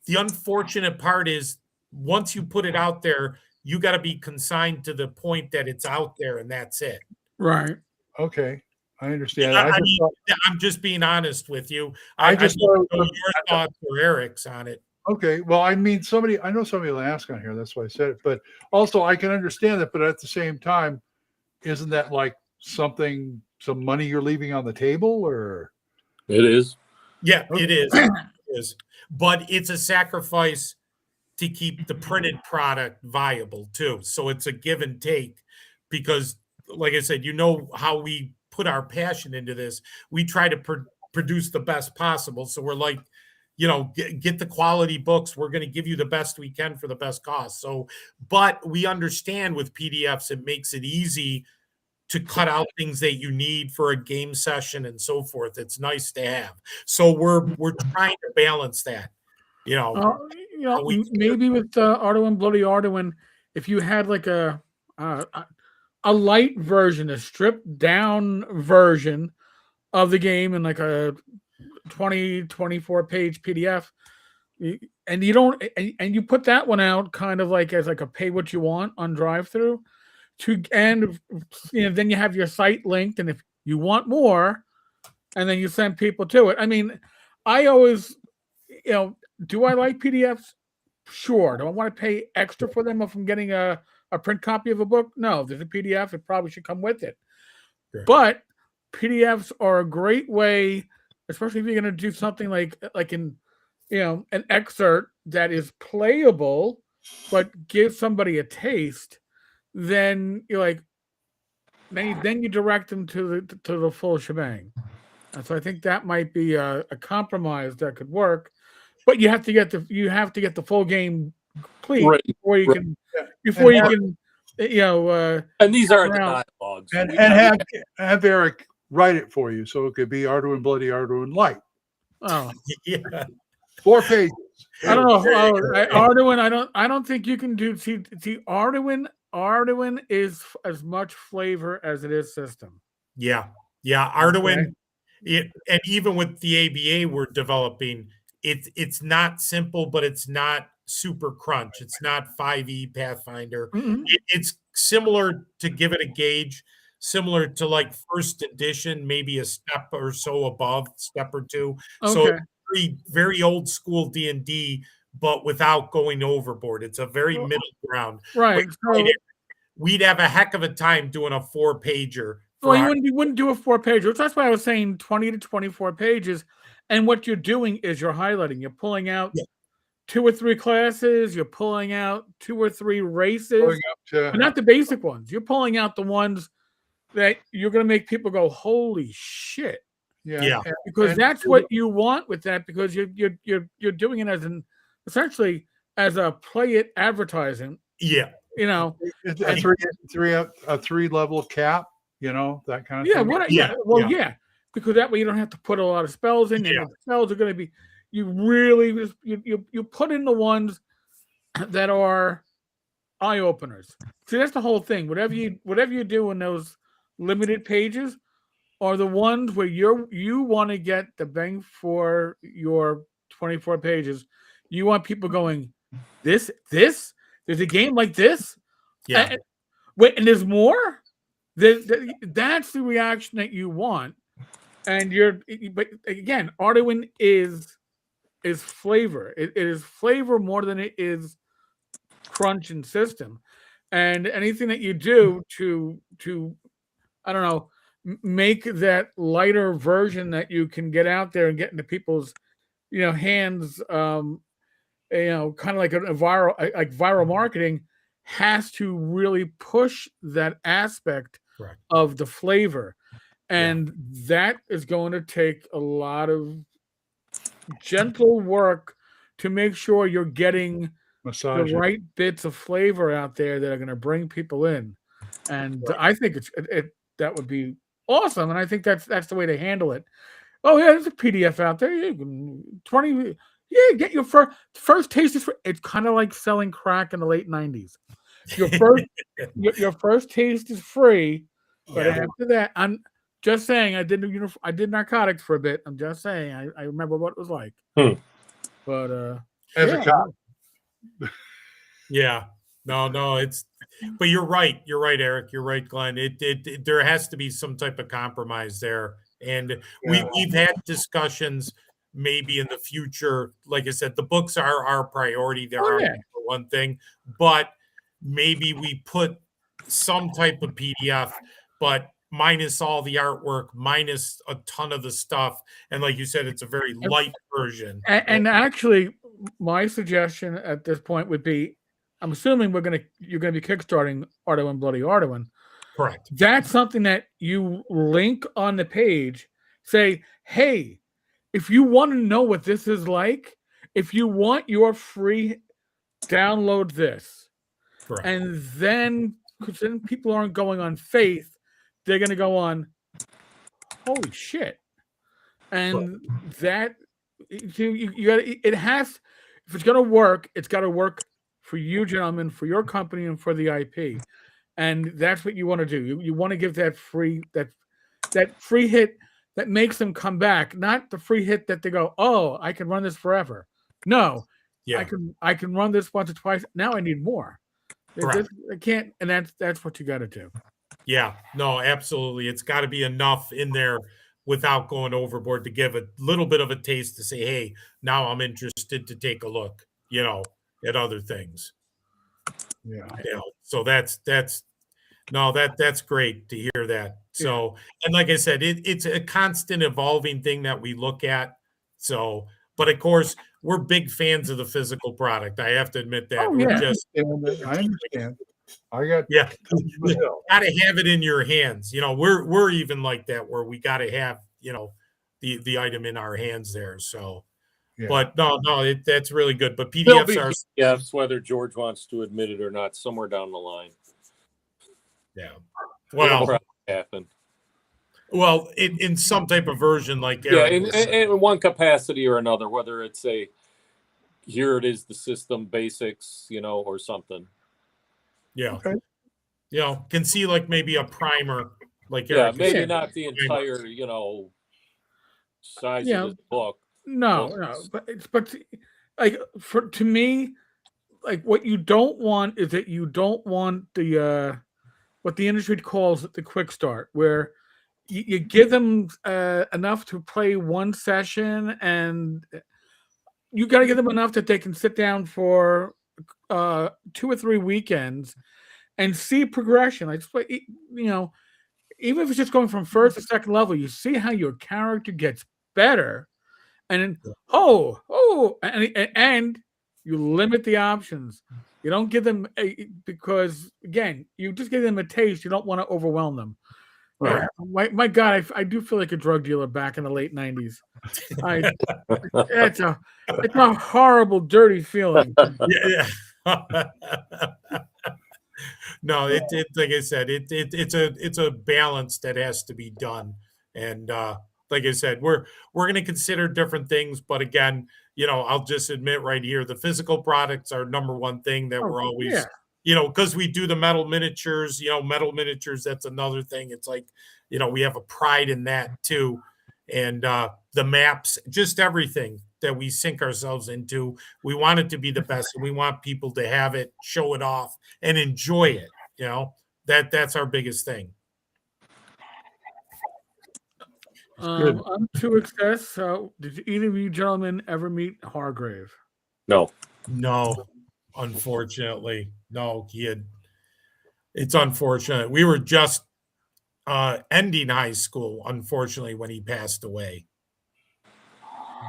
The unfortunate part is once you put it out there, you got to be consigned to the point that it's out there and that's it. Right. Okay. I understand. I'm just being honest with you. I just know your thoughts or Eric's on it. Okay. Well, I mean, I know somebody will ask on here. That's why I said it. But also I can understand that. But at the same time, isn't that like some money you're leaving on the table or? It is. Yeah, it is. It is. But it's a sacrifice to keep the printed product viable too. So it's a give and take because, like I said, how we put our passion into this. We try to produce the best possible. So we're like, get the quality books. We're going to give you the best we can for the best cost. So, but we understand with PDFs, it makes it easy to cut out things that you need for a game session and so forth. It's nice to have. So we're trying to balance that. Maybe with Arduin, Bloody Arduin, if you had like a light version, a stripped down version of the game in like a 24 page PDF, and you put that one out kind of like as like a pay what you want on drive-through then you have your site linked, and if you want more, and then you send people to it. I mean, I always, do I like PDFs? Sure. Do I want to pay extra for them if I'm getting a print copy of a book? No. If there's a PDF, it probably should come with it. Sure. But PDFs are a great way, especially if you're going to do something like in, an excerpt that is playable, but give somebody a taste. Then you're like, then you direct them to the full shebang. And so I think that might be a compromise that could work. But you have to get the full game complete Right, before you right. can, before And you have- can, And these aren't the Around- dialogues. and We have Eric write it for you, so it could be Arduin Bloody Arduin Light. oh, Yeah. 4 pages. I don't know. There you go. Arduin, I don't think you can do. See, Arduin is as much flavor as it is system. Yeah. Arduin, and even with the ABA we're developing, it's not simple, but it's not super crunch. It's not 5e Pathfinder. Mhm. It's similar, to give it a gauge, similar to like first edition, maybe a step or so above, step or two. So Okay. very, very old school D&D, but without going overboard. It's a very Well, middle ground. Right. So, We'd have a heck of a time doing a 4-pager. well, you wouldn't do a 4-pager. That's why I was saying 20 to 24 pages. And what you're doing is you're highlighting. You're pulling out 2 or 3 classes. You're pulling out 2 or 3 races, Going up to- but not the basic ones. You're pulling out the ones that you're going to make people go, "Holy shit!" Yeah. Because And- that's what you want with that. Because you're doing it as essentially as a play it advertising. Yeah. It's a 3-level cap, that kind of Yeah, thing. yeah. Because that way you don't have to put a lot of spells in, and Yeah. the spells are going to be. You really just you put in the ones that are eye openers. See, that's the whole thing. Whatever you do in those limited pages are the ones where you want to get the bang for your 24 pages. You want people going, this there's a game like this. Yeah. Wait, and there's more. That's the reaction that you want. And but again, Arduin is flavor. It is flavor more than it is crunch and system. And anything that you do to I don't know, make that lighter version that you can get out there and get into people's hands, kind of like a viral marketing, has to really push that aspect Correct. of the flavor. And that is going to take a lot of gentle work to make sure you're getting Massage. the right bits of flavor out there that are going to bring people in. And I think that would be awesome. And I think that's the way to handle it. Oh yeah, there's a PDF out there. You can 20. Yeah, get your first taste is free. It's kind of like selling crack in the late 90s. Your first your first taste is free, but after that, I'm just saying I did narcotics for a bit. I'm just saying I remember what it was like. But As a cop. Yeah. No, but you're right. You're right, Eric. You're right, Glenn. There has to be some type of compromise there. And we've had discussions maybe in the future. Like I said, the books are our priority. They're our number one thing, but maybe we put some type of PDF, but minus all the artwork, minus a ton of the stuff. And like you said, it's a very light version. And actually, my suggestion at this point would be, I'm assuming you're going to be kickstarting Arduin Bloody Arduin. Correct. That's something that you link on the page. Say, hey, if you want to know what this is like, if you want your free, download this. Correct. And then, because then people aren't going on faith, they're going to go on, holy shit. And that, you got it has, if it's going to work, it's got to work for you gentlemen, for your company, and for the IP. And that's what you want to do. You want to give that free hit that makes them come back, not the free hit that they go, oh, I can run this forever. No, I can run this once or twice. Now I need more. I can't, and that's what you got to do. Yeah, no, absolutely. It's got to be enough in there without going overboard to give a little bit of a taste to say, hey, now I'm interested to take a look, at other things. Yeah. So that's great to hear that. So, and like I said, it's a constant evolving thing that we look at. So, but of course, we're big fans of the physical product. I have to admit that. I understand. I got gotta have it in your hands. We're even like that, where we gotta have the item in our hands there. So Yeah. But no, that's really good. But There'll be PDFs are PDFs, whether George wants to admit it or not, somewhere down the line. yeah. It'll Well, probably happen. well, in some type of version, like Yeah, Eric was saying. in one capacity or another, whether it's a here it is, the system basics, or something. Yeah. Okay. Can see like maybe a primer, like Yeah, Eric is maybe saying. not the entire, size Yeah. of this book. No, but like to me, like what you don't want is that you don't want the what the industry calls the quick start, where you give them enough to play one session, and you got to give them enough that they can sit down for 2 or 3 weekends and see progression. Like, even if it's just going from first to second level, you see how your character gets better, and then and you limit the options. You don't give them because again, you just give them a taste. You don't want to overwhelm them. Right. My God, I do feel like a drug dealer back in the late '90s. It's a horrible, dirty feeling. Yeah. No, it like I said, it's a balance that has to be done. And like I said, we're going to consider different things, but again, I'll just admit right here, the physical products are number one thing that we're always, because we do the metal miniatures, that's another thing. It's like, we have a pride in that too. And the maps, just everything that we sink ourselves into, we want it to be the best, and we want people to have it, show it off, and enjoy it. That's our biggest thing. On to excess. So, did either of you gentlemen ever meet Hargrave? No. No, unfortunately, no, kid. It's unfortunate. We were just ending high school, unfortunately, when he passed away.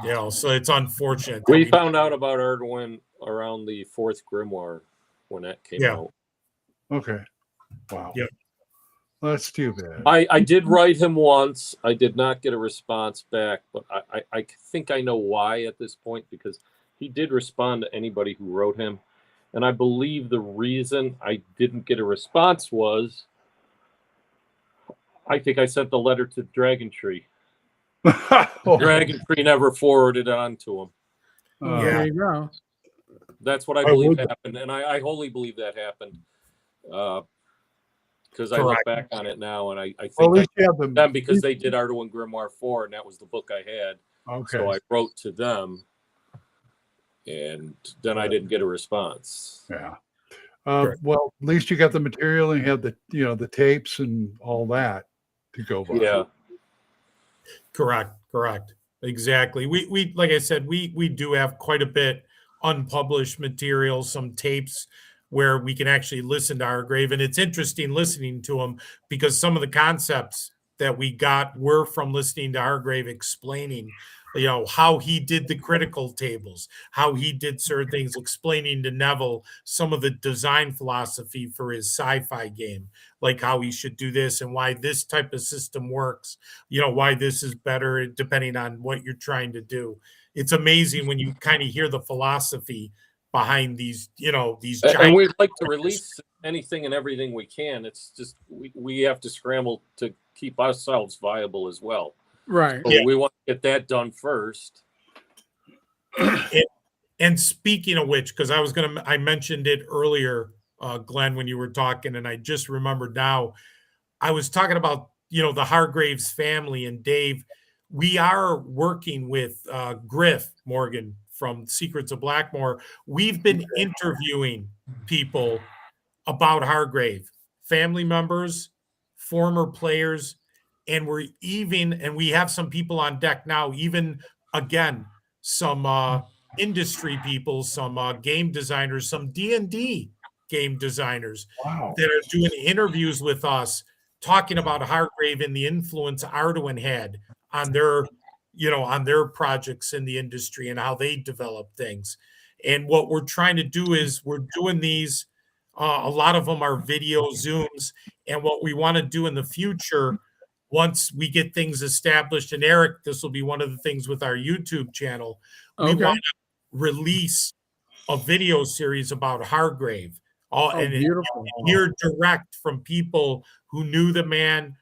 So it's unfortunate. We found out about Erdwin around the fourth grimoire when that came out. Okay. Wow. Yep. Well, that's too bad. I did write him once. I did not get a response back, but I think I know why at this point, because he did respond to anybody who wrote him. And I believe the reason I didn't get a response was I think I sent the letter to Dragon Tree. Dragon Tree never forwarded it on to him. There you go. That's what I believe happened, and I wholly believe that happened. Because I look back on it now, and I think them because they did Arduin Grimoire 4, and that was the book I had. Okay. So I wrote to them, and then I didn't get a response. Yeah. Well, at least you got the material, and you have the tapes and all that to go by. Yeah. Correct. Exactly. We like I said, we do have quite a bit unpublished material, some tapes where we can actually listen to Hargrave, and it's interesting listening to him because some of the concepts that we got were from listening to Hargrave explaining, how he did the critical tables, how he did certain things, explaining to Neville some of the design philosophy for his sci-fi game, like how he should do this and why this type of system works, why this is better depending on what you're trying to do. It's amazing when you kind of hear the philosophy behind these, these giant. And we'd like to release anything and everything we can. It's just we have to scramble to keep ourselves viable as well. Right. So we want to get that done first. And speaking of which, because I mentioned it earlier, Glenn, when you were talking, and I just remembered now, I was talking about, the Hargraves family and Dave. We are working with Griff Morgan from Secrets of Blackmore. We've been interviewing people about Hargrave, family members, former players, and we have some people on deck now, even again, some industry people, some game designers, some D&D game designers that are doing interviews with us, talking about Hargrave and the influence Arduin had on their projects in the industry and how they develop things. And what we're trying to do is we're doing these, a lot of them are video Zooms. And what we want to do in the future once we get things established, and Eric, this will be one of the things with our YouTube channel, we Okay. want to release a video series about Hargrave. Beautiful. Hear direct from people who knew the man,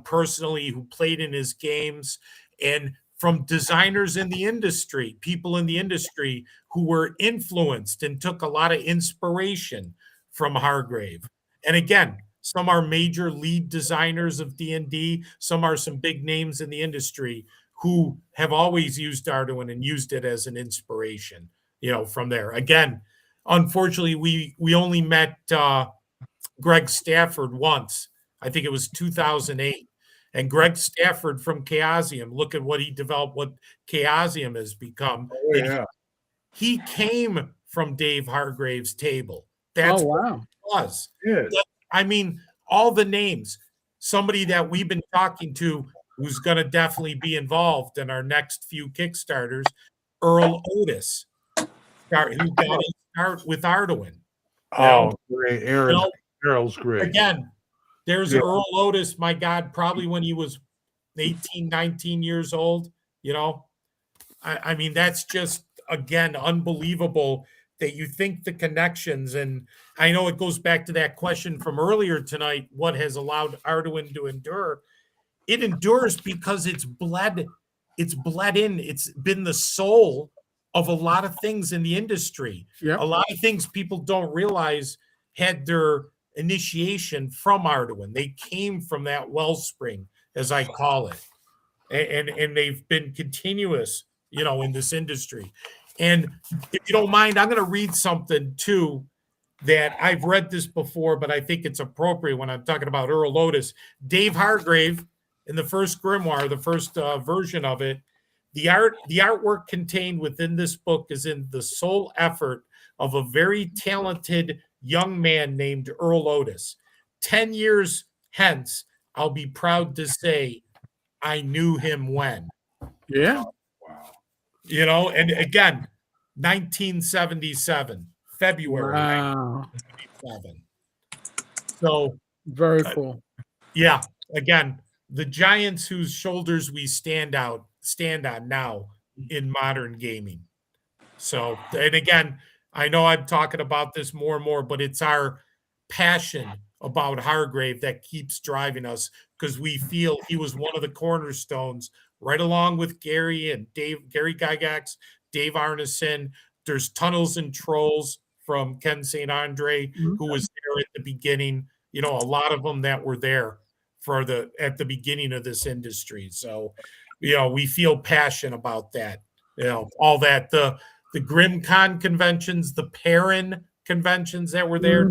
personally, who played in his games, and from designers in the industry, people in the industry who were influenced and took a lot of inspiration from Hargrave. And again, some are major lead designers of D&D, some are some big names in the industry who have always used Arduin and used it as an inspiration, from there. Again, unfortunately, we only met Greg Stafford once. I think it was 2008. And Greg Stafford from Chaosium, look at what he developed, what Chaosium has become. Oh, yeah. He came from Dave Hargrave's table. That's what it was. Yes. I mean, all the names, somebody that we've been talking to who's going to definitely be involved in our next few Kickstarters, Earl Otis, who got his start with Arduin. Oh, great. Errol's great. Again, there's Earl Otis, my God, probably when he was 18, 19 years old, I mean, that's just, again, unbelievable that you think the connections, and I know it goes back to that question from earlier tonight, what has allowed Arduin to endure? It endures because it's bled in, it's been the soul of a lot of things in the industry. Yep. A lot of things people don't realize had their initiation from Arduin. They came from that wellspring, as I call it. And they've been continuous, in this industry. And if you don't mind, I'm going to read something too that I've read this before, but I think it's appropriate when I'm talking about Earl Otis. Dave Hargrave, in the first grimoire, the first version of it, the artwork contained within this book is in the sole effort of a very talented young man named Earl Otis. 10 years hence, I'll be proud to say I knew him when. Yeah. Wow. And again, 1977, February 1977. So very cool. Yeah. Again, the giants whose shoulders we stand on now in modern gaming. So, and again, I know I'm talking about this more and more, but it's our passion about Hargrave that keeps driving us, because we feel he was one of the cornerstones, right along with Gary and Gary Gygax, Dave Arneson. There's Tunnels and Trolls from Ken St. Andre, who was there at the beginning. A lot of them that were there at the beginning of this industry. So, we feel passion about that. All that, the GrimCon conventions, the Perrin conventions that were there,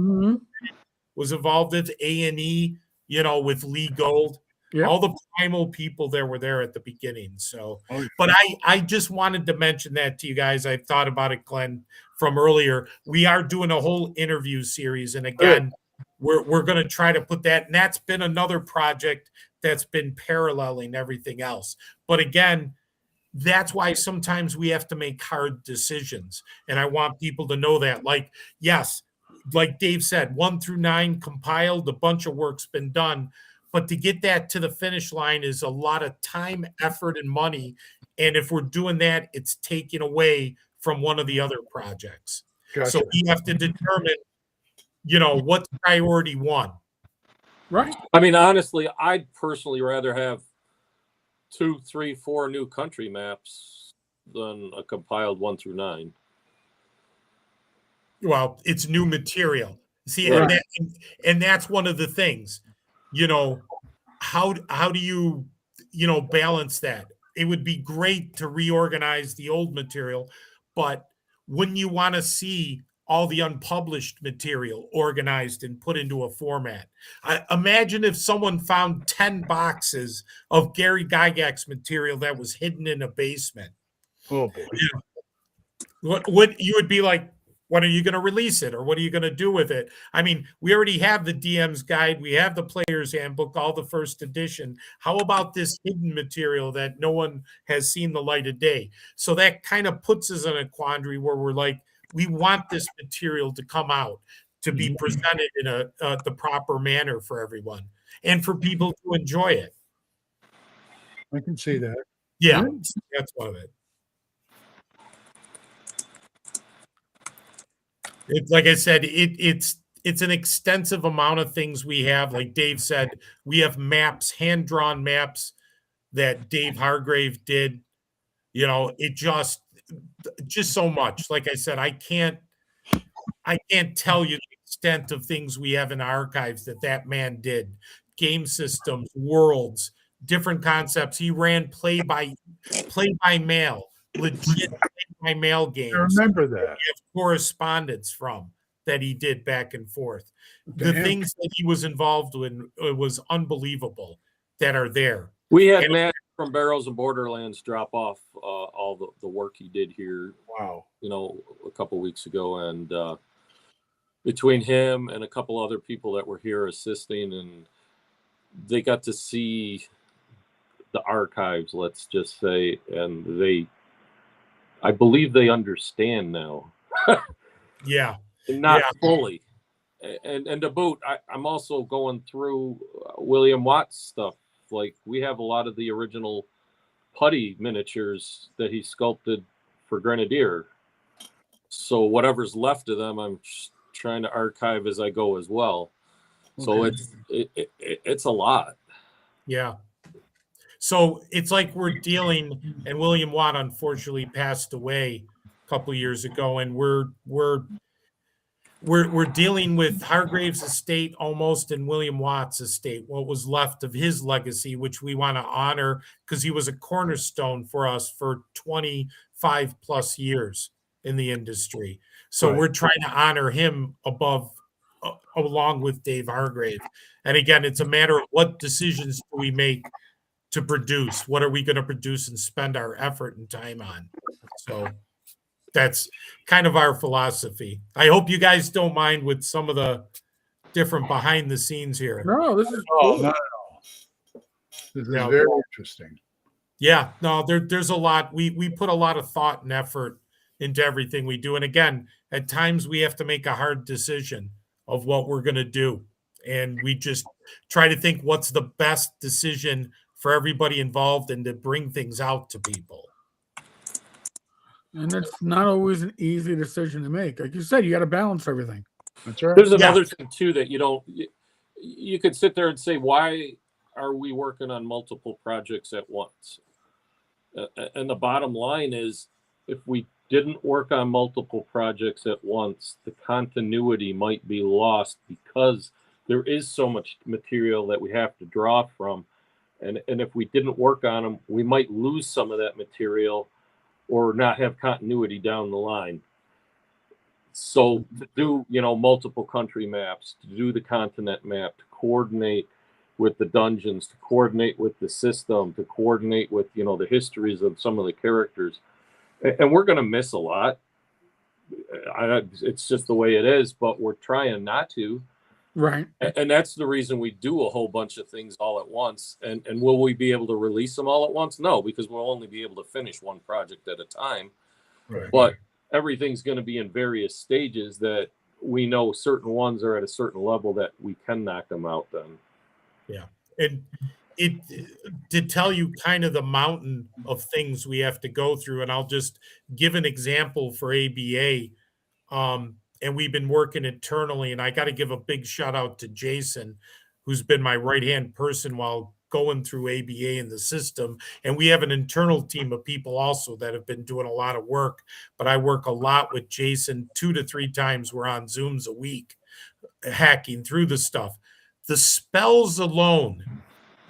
was involved with A&E, with Lee Gold. Yep. All the primal people that were there at the beginning. So, but I just wanted to mention that to you guys. I thought about it, Glenn, from earlier. We are doing a whole interview series. And again, we're going to try to put that. And that's been another project that's been paralleling everything else. But again, that's why sometimes we have to make hard decisions. And I want people to know that. Like, yes, like Dave said, 1 through 9 compiled, a bunch of work's been done. But to get that to the finish line is a lot of time, effort, and money. And if we're doing that, it's taken away from one of the other projects. Gotcha. So we have to determine, what's priority one. Right. I mean, honestly, I'd personally rather have 2, 3, 4 new country maps than a compiled 1 through 9. Well, it's new material. See, right. and that's one of the things. How do you, balance that? It would be great to reorganize the old material, but wouldn't you want to see all the unpublished material organized and put into a format? Imagine if someone found 10 boxes of Gary Gygax material that was hidden in a basement. Oh boy. What you would be like, when are you going to release it, or what are you going to do with it? I mean, we already have the DM's guide. We have the player's handbook, all the first edition. How about this hidden material that no one has seen the light of day? So that kind of puts us in a quandary where we're like, we want this material to come out, to be presented in the proper manner for everyone and for people to enjoy it. I can see that. Yeah, that's one of it. It's like I said, it's an extensive amount of things we have. Like Dave said, we have maps, hand-drawn maps that Dave Hargrave did. You know, it just so much. Like I said, I can't tell you the extent of things we have in archives that man did. Game systems, worlds, different concepts. He ran play by mail, legit play by mail games. I remember that. We have correspondence from that he did back and forth. The things that he was involved in, it was unbelievable that are there. We had Matt from Barrows and Borderlands drop off all the work he did here. Wow. You know, a couple weeks ago, and between him and a couple other people that were here assisting, and they got to see the archives, let's just say, and I believe they understand now. Yeah. Not fully. And to boot, I'm also going through William Watt's stuff. Like, we have a lot of the original putty miniatures that he sculpted for Grenadier. So whatever's left of them, I'm trying to archive as I go as well. So it's a lot. Yeah. So it's like we're dealing, and William Watt unfortunately passed away a couple years ago, and we're dealing with Hargrave's estate almost, and William Watt's estate, what was left of his legacy, which we want to honor because he was a cornerstone for us for 25 plus years in the industry. So we're trying to honor him along with Dave Hargrave. And again, it's a matter of what decisions do we make to produce? What are we going to produce and spend our effort and time on? So that's kind of our philosophy. I hope you guys don't mind with some of the different behind the scenes here. No, this is cool. Not at all. This is very interesting. Yeah, no, there's a lot. We put a lot of thought and effort into everything we do. And again, at times we have to make a hard decision of what we're going to do. And we just try to think what's the best decision for everybody involved and to bring things out to people. And it's not always an easy decision to make. Like you said, you got to balance everything. That's right. There's another thing too that you could sit there and say, why are we working on multiple projects at once? And the bottom line is, if we didn't work on multiple projects at once, the continuity might be lost because there is so much material that we have to draw from. And if we didn't work on them, we might lose some of that material or not have continuity down the line. So to do, multiple country maps, to do the continent map, to coordinate with the dungeons, to coordinate with the system, to coordinate with, the histories of some of the characters. And we're going to miss a lot. It's just the way it is, but we're trying not to. Right. And that's the reason we do a whole bunch of things all at once. And will we be able to release them all at once? No, because we'll only be able to finish one project at a time. Right. But everything's going to be in various stages that we know certain ones are at a certain level that we can knock them out then. Yeah. And it to tell you kind of the mountain of things we have to go through, and I'll just give an example for ABA. And we've been working internally, and I got to give a big shout out to Jason, who's been my right-hand person while going through ABA in the system. And we have an internal team of people also that have been doing a lot of work, but I work a lot with Jason 2 to 3 times. We're on Zooms a week, hacking through the stuff. The spells alone,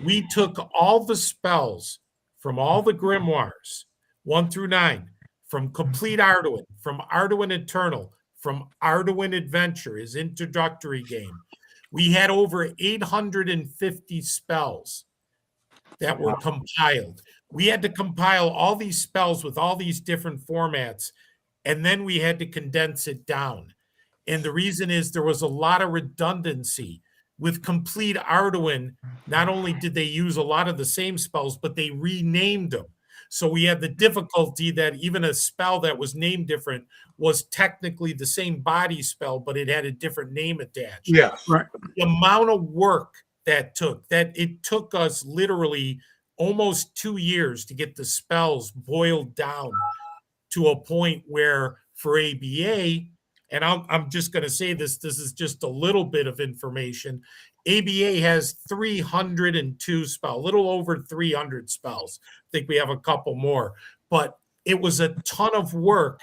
we took all the spells from all the grimoires, 1 through 9, from Complete Arduin, from Arduin Eternal, from Arduin Adventure, his introductory game. We had over 850 spells that were compiled. We had to compile all these spells with all these different formats, and then we had to condense it down. And the reason is there was a lot of redundancy. With Complete Arduin, not only did they use a lot of the same spells, but they renamed them. So we had the difficulty that even a spell that was named different was technically the same body spell, but it had a different name attached. Yeah. Right. The amount of work that it took us literally almost 2 years to get the spells boiled down to a point where for ABA, and I'm just going to say this is just a little bit of information. ABA has 302 spells, a little over 300 spells. I think we have a couple more, but it was a ton of work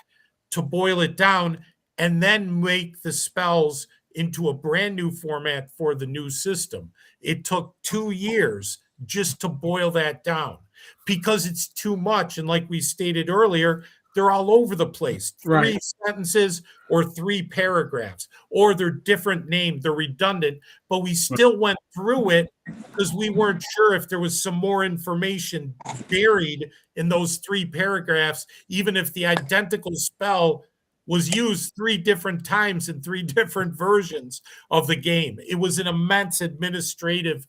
to boil it down and then make the spells into a brand new format for the new system. It took 2 years just to boil that down because it's too much. And like we stated earlier, they're all over the place. Right. 3 sentences or 3 paragraphs, or they're different names, they're redundant, but we still went through it because we weren't sure if there was some more information buried in those 3 paragraphs, even if the identical spell was used 3 different times in 3 different versions of the game. It was an immense administrative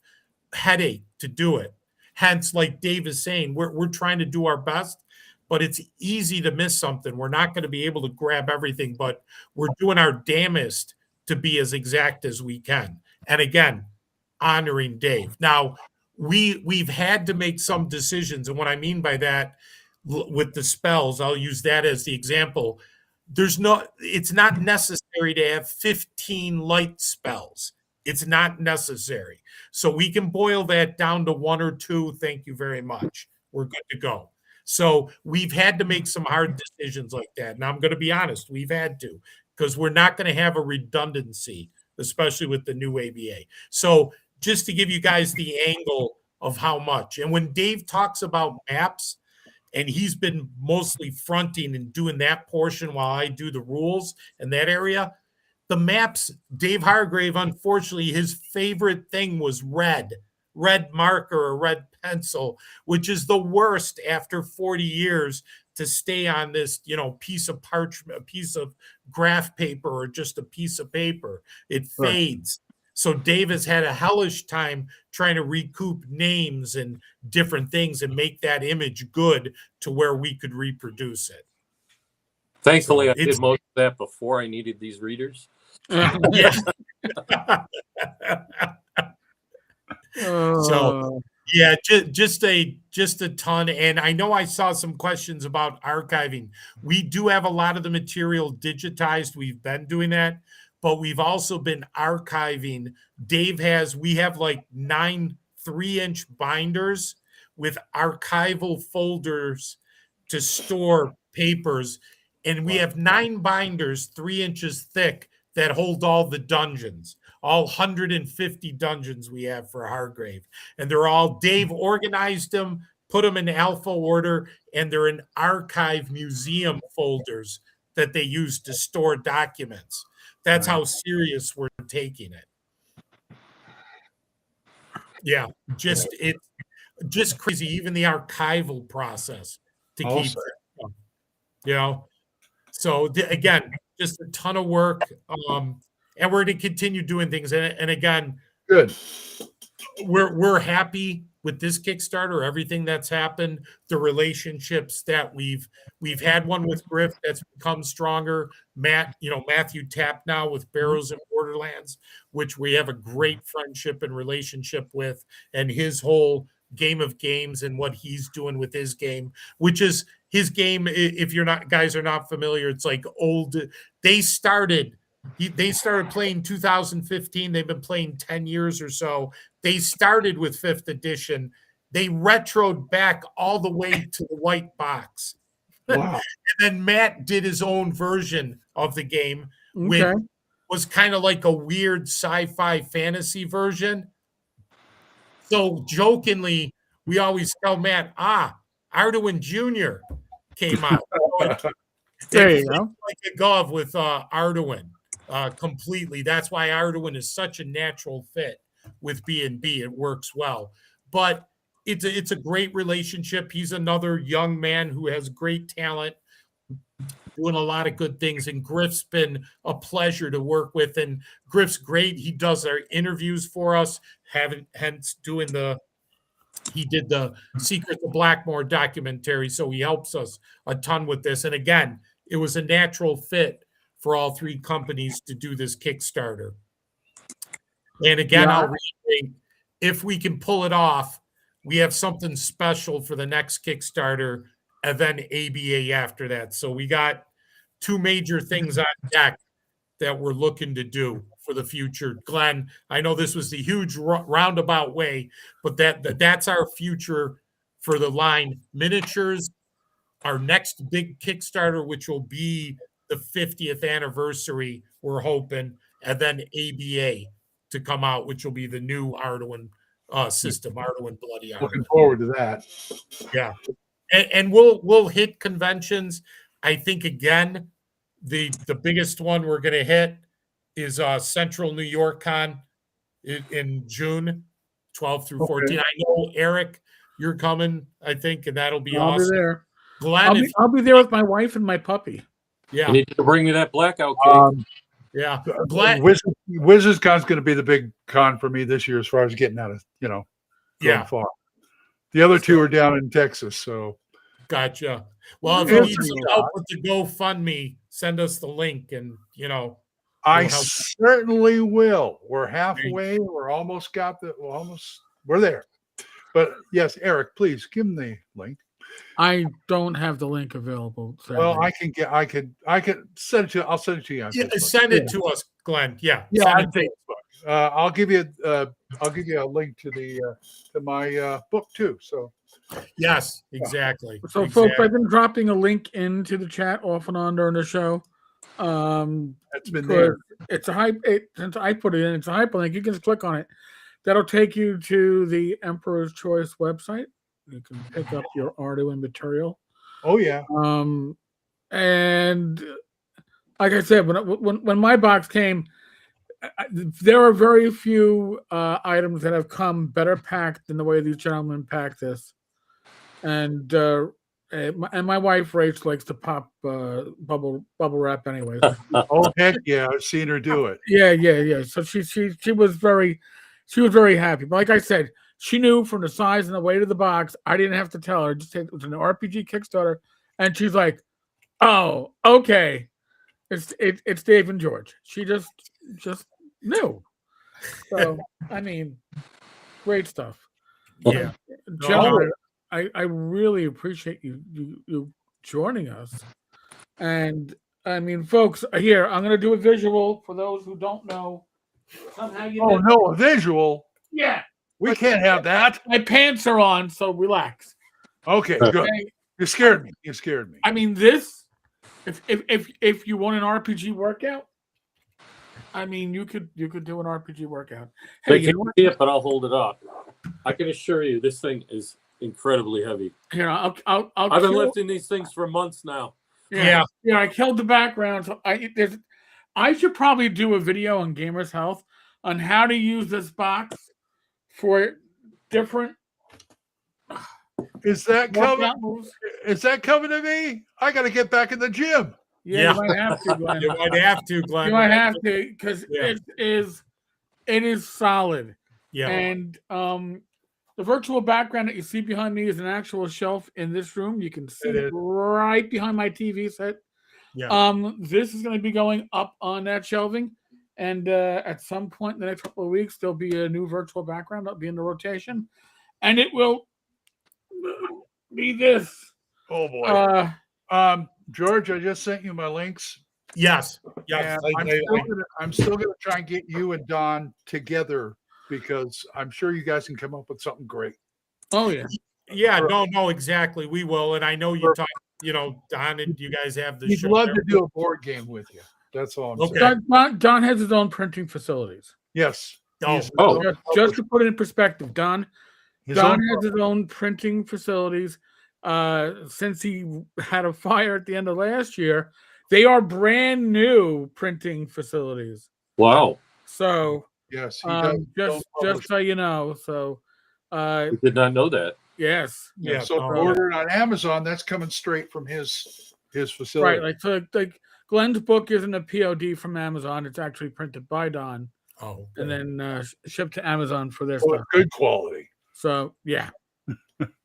headache to do it. Hence, like Dave is saying, we're trying to do our best, but it's easy to miss something. We're not going to be able to grab everything, but we're doing our damnedest to be as exact as we can. And again, honoring Dave. Now, we've had to make some decisions, and what I mean by that, with the spells, I'll use that as the example. It's not necessary to have 15 light spells. It's not necessary. So we can boil that down to 1 or 2. Thank you very much. We're good to go. So we've had to make some hard decisions like that. And I'm going to be honest, we've had to, because we're not going to have a redundancy, especially with the new ABA. So just to give you guys the angle of how much. And when Dave talks about maps, and he's been mostly fronting and doing that portion while I do the rules in that area, the maps, Dave Hargrave, unfortunately, his favorite thing was red marker or red pencil, which is the worst after 40 years to stay on this, piece of parchment, a piece of graph paper, or just a piece of paper. It fades. So Dave has had a hellish time trying to recoup names and different things and make that image good to where we could reproduce it. Thankfully, I did most of that before I needed these readers. Yeah. So yeah, just a ton. And I know I saw some questions about archiving. We do have a lot of the material digitized. We've been doing that, but we've also been archiving. We have like 9 3-inch binders with archival folders to store papers. And we have 9 binders, 3 inches thick, that hold all the dungeons, all 150 dungeons we have for Hargrave. And they're all, Dave organized them, put them in alpha order, and they're in archive museum folders that they use to store documents. That's how serious we're taking it. Yeah, it's just crazy, even the archival process to keep it. So again, just a ton of work, and we're going to continue doing things. And again, good. We're happy with this Kickstarter, everything that's happened, the relationships that we've had one with Griff that's become stronger. Matthew Tapp now with Barrows and Borderlands, which we have a great friendship and relationship with, and his whole Game of Games and what he's doing with his game, which is his game. If guys are not familiar, it's like old. They started playing 2015. They've been playing 10 years or so. They started with 5th edition. They retroed back all the way to the white box. Wow. And then Matt did his own version of the game, which was kind of like a weird sci-fi fantasy version. So jokingly, we always tell Matt, Arduin Jr. came out. There you go. Like a glove with Arduin completely. That's why Arduin is such a natural fit with B&B. It works well. But it's a great relationship. He's another young man who has great talent, doing a lot of good things. And Griff's been a pleasure to work with. And Griff's great. He does our interviews for us, he did the Secrets of Blackmore documentary, so he helps us a ton with this. And again, it was a natural fit for all 3 companies to do this Kickstarter. And again, I'll reiterate, if we can pull it off, we have something special for the next Kickstarter and then ABA after that. So we got two major things on deck that we're looking to do for the future. Glenn, I know this was the huge roundabout way, but that's our future for the line. Miniatures, our next big Kickstarter, which will be the 50th anniversary, we're hoping, and then ABA to come out, which will be the new Arduin system, Arduin Bloody Arduin. Looking forward to that. Yeah. And we'll hit conventions. I think again, the biggest one we're gonna hit is Central New York Con in June, 12 through 14. I know Eric, you're coming, I think, and that'll be I'll awesome. be there. Glenn, I'll be there with my wife and my puppy. You yeah, need to bring me that blackout cake. yeah. Glenn, Wizards Con's going to be the big con for me this year as far as getting out of, going yeah, far. The other two are down in Texas, so. gotcha. Well, if Yeah, you need it's some a help with the GoFundMe, send us the link, and I We'll help. certainly will. We're halfway. We're there. But yes, Eric, please give him the link. I don't have the link available. Sadly. Well, I could send it to you. I'll send it to you on Facebook. send it to us, Glenn. Yeah, Yeah, send on it to us. Facebook. I'll give you a link to to my book too. So Yes, exactly. So, folks, I've been dropping a link into the chat off and on during the show. that's been because there. It's a since I put it in, it's a hyperlink. You can just click on it. That'll take you to the Emperor's Choice website. You can pick up your Arduin material. Oh yeah. And like I said, when my box came, there are very few items that have come better packed than the way these gentlemen packed this. And my wife Rach likes to pop bubble wrap anyway. Oh heck yeah! I've seen her do it. Yeah. So she was very happy. But like I said, she knew from the size and the weight of the box. I didn't have to tell her. Just it was an RPG Kickstarter, and she's like, "Oh, okay, it's Dave and George." She just knew. So I mean, great stuff. Yeah. Gentlemen, I really appreciate you joining us. And I mean, folks, here I'm going to do a visual for those who don't know. Somehow you Oh no, a visual. Yeah. We can't have that. My pants are on, so relax. Okay, good. Okay? You scared me. I mean, this. If you want an RPG workout, I mean, you could do an RPG workout. Hey, They can't see it, but I'll hold it up. I can assure you, this thing is incredibly heavy. Here, I've been lifting these things for months now. Yeah. I killed the background. So I should probably do a video on Gamers Health on how to use this box for different. Is that coming? Is that coming to me? I got to get back in the gym. Yeah, you might have to, Glenn. You might have to, Glenn. You might have to because it is solid. Yeah. And the virtual background that you see behind me is an actual shelf in this room. You can see it right behind my TV set. Yeah. This is going to be going up on that shelving, and at some point in the next couple of weeks, there'll be a new virtual background that'll be in the rotation, and it will be this. Oh boy. George, I just sent you my links. Yes. Yes. I'm still gonna try and get you and Don together because I'm sure you guys can come up with something great. Oh yeah. Yeah. No. Exactly. We will, and I know you talk. Don and you guys have the. He'd love to do a board game with you. That's all I'm saying. Don has his own printing facilities. Yes. Just to put it in perspective, Don has his own printing facilities. Since he had a fire at the end of last year, they are brand new printing facilities. Wow. yes. So just so you know. So we did not know that. Yes. Yeah. So if you order it on Amazon, that's coming straight from his facility. Right. Like Glen's book isn't a POD from Amazon. It's actually printed by Don. Oh. And then shipped to Amazon for their stuff. Good quality. So yeah.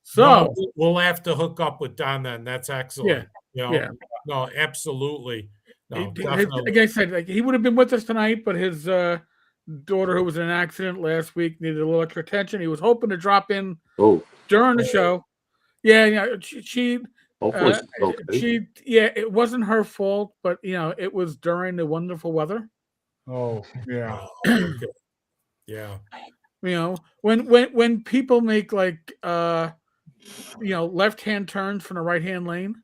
So we'll have to hook up with Don then. That's excellent. Yeah. No, absolutely. No, like I said, he would have been with us tonight, but his daughter who was in an accident last week, needed a little extra attention. He was hoping to drop in Oh, during the show. Yeah, she hopefully she's okay. it wasn't her fault, but it was during the wonderful weather. Oh, yeah. Okay. Yeah. When people make like left-hand turns from the right-hand lane.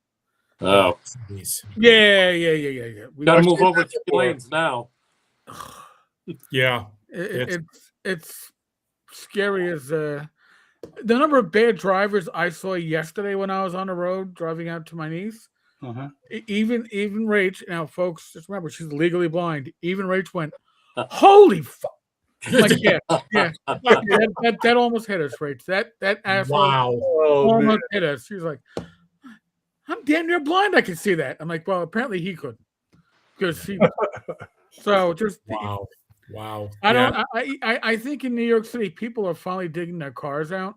Oh, Jeez. Yeah. got to move over 3 lanes now. Yeah. It's scary as the number of bad drivers I saw yesterday when I was on the road driving out to my niece. Uh-huh. Even Rach, now folks, just remember she's legally blind. Even Rach went, "Holy fuck!" Like yeah. That almost hit us, Rach. That asshole almost hit us. She was like, "I'm damn near blind. I can see that." I'm like, "Well, apparently he could." Because she. So just wow. I think in New York City people are finally digging their cars out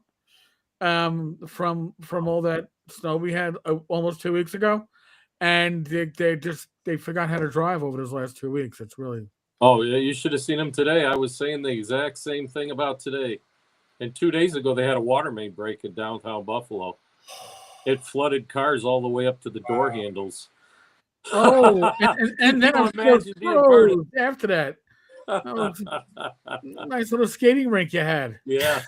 from all that snow we had almost 2 weeks ago, and they forgot how to drive over those last 2 weeks. It's really. Oh yeah, you should have seen them today. I was saying the exact same thing about today. And 2 days ago they had a water main break in downtown Buffalo. It flooded cars all the way up to the door handles. Oh, and then of course after that. Nice little skating rink you had. Yeah.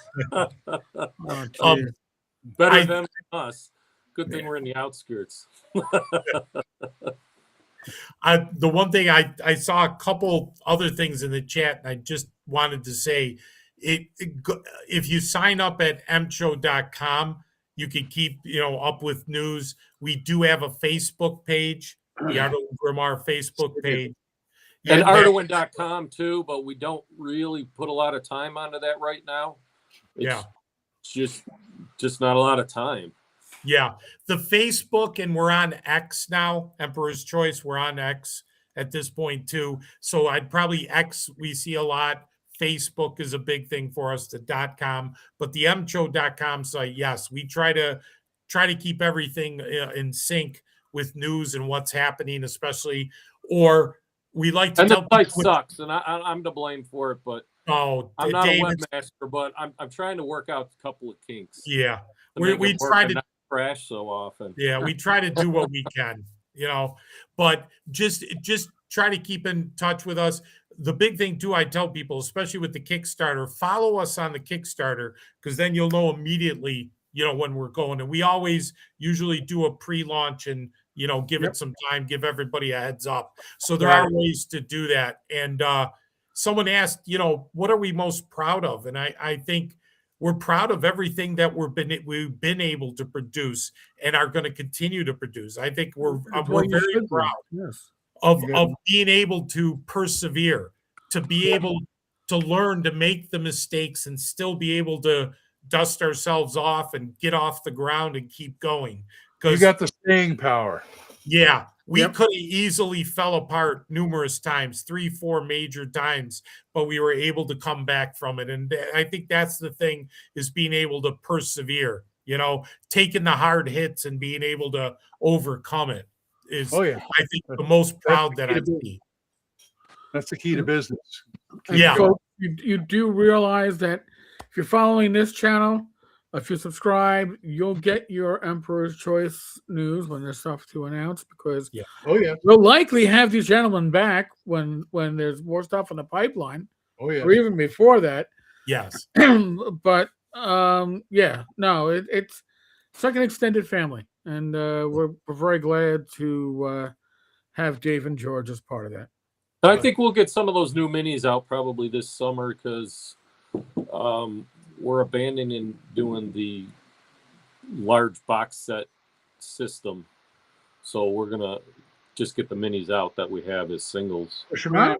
Better than us. Good thing we're in the outskirts. The one thing I saw a couple other things in the chat, and I just wanted to say, if you sign up at mshow.com, you can keep up with news. We do have a Facebook page, the Ardoin Grimar Facebook page. And Ardoin.com too, but we don't really put a lot of time onto that right now. It's just not a lot of time. Yeah. The Facebook, and we're on X now, Emperor's Choice. We're on X at this point too. So I'd probably X, we see a lot. Facebook is a big thing for us, the .com. But the mshow.com site, yes, we try to keep everything in sync with news and what's happening, especially, or we like to tell the site sucks, and I'm to blame for it, but I'm not a webmaster, but I'm trying to work out a couple of kinks. Yeah. We try to crash so often. Yeah, we try to do what we can, but just try to keep in touch with us. The big thing too, I tell people, especially with the Kickstarter, follow us on the Kickstarter, because then you'll know immediately, when we're going. And we always usually do a pre-launch and, give it some time, give everybody a heads up. So there are ways to do that. And someone asked, what are we most proud of? And I think we're proud of everything that we've been able to produce and are going to continue to produce. I think we're very proud of being able to persevere, to be able to learn, to make the mistakes and still be able to dust ourselves off and get off the ground and keep going. You got the staying power. Yeah. We could have easily fell apart numerous times, 3-4 major times, but we were able to come back from it. And I think that's the thing, is being able to persevere, taking the hard hits and being able to overcome it is, I think, the most proud that I see. That's the key to business. Folks, you do realize that if you're following this channel, if you subscribe, you'll get your Emperor's Choice news when there's stuff to announce, because we'll likely have these gentlemen back when there's more stuff in the pipeline. Or even before that. Yes. But it's like an extended family, and we're very glad to have Dave and George as part of that. And I think we'll get some of those new minis out probably this summer, because we're abandoning doing the large box set system. So we're going to just get the minis out that we have as singles. That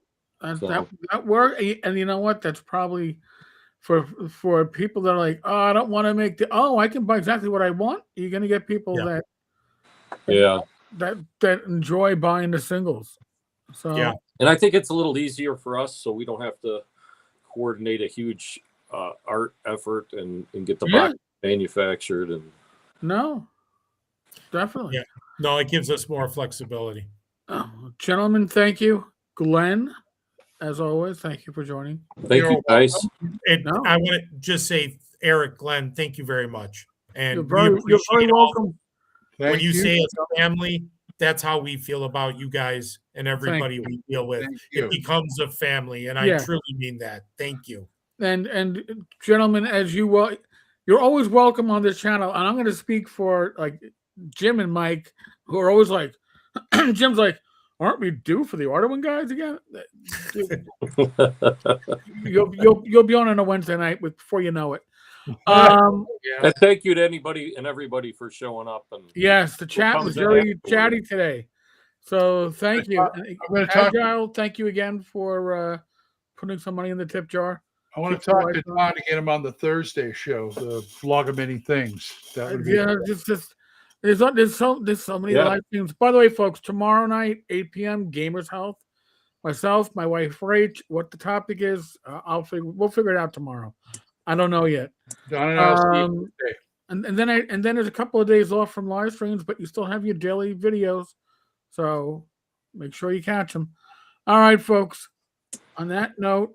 work. And you know what? That's probably for people that are like, oh, I don't want to make I can buy exactly what I want. You're going to get people that enjoy buying the singles. So and I think it's a little easier for us, so we don't have to coordinate a huge art effort and get the box manufactured. And no, definitely. No, it gives us more flexibility. Gentlemen, thank you. Glen, as always, thank you for joining. Thank you, guys. And No. I want to just say, Eric, Glenn, thank you very much. And You're we very appreciate all- welcome. when Thank you say it's a family, that's how we feel about you guys and everybody we deal with. Thank It you. becomes a family, and I Yeah. truly mean that. Thank you. And gentlemen, as you well, you're always welcome on this channel. And I'm going to speak for like Jim and Mike, who are always like, Jim's like, aren't we due for the Arduin guys again? You'll be on a Wednesday night before you know it. And thank you to anybody and everybody for showing up. And Yes, the chat was very chatty today. So thank you. I'm going to talk. Agile, thank you again for putting some money in the tip jar. I want to talk to Don to get him on the Thursday show, the vlog of many things. That would be there's so many live things. By the way, folks, tomorrow night, 8 p.m. Gamers Health. Myself, my wife Rach. What the topic is, we'll figure it out tomorrow. I don't know yet. Don and I'll see you Thursday. And then there's a couple of days off from live streams, but you still have your daily videos, so make sure you catch them. All right, folks. On that note,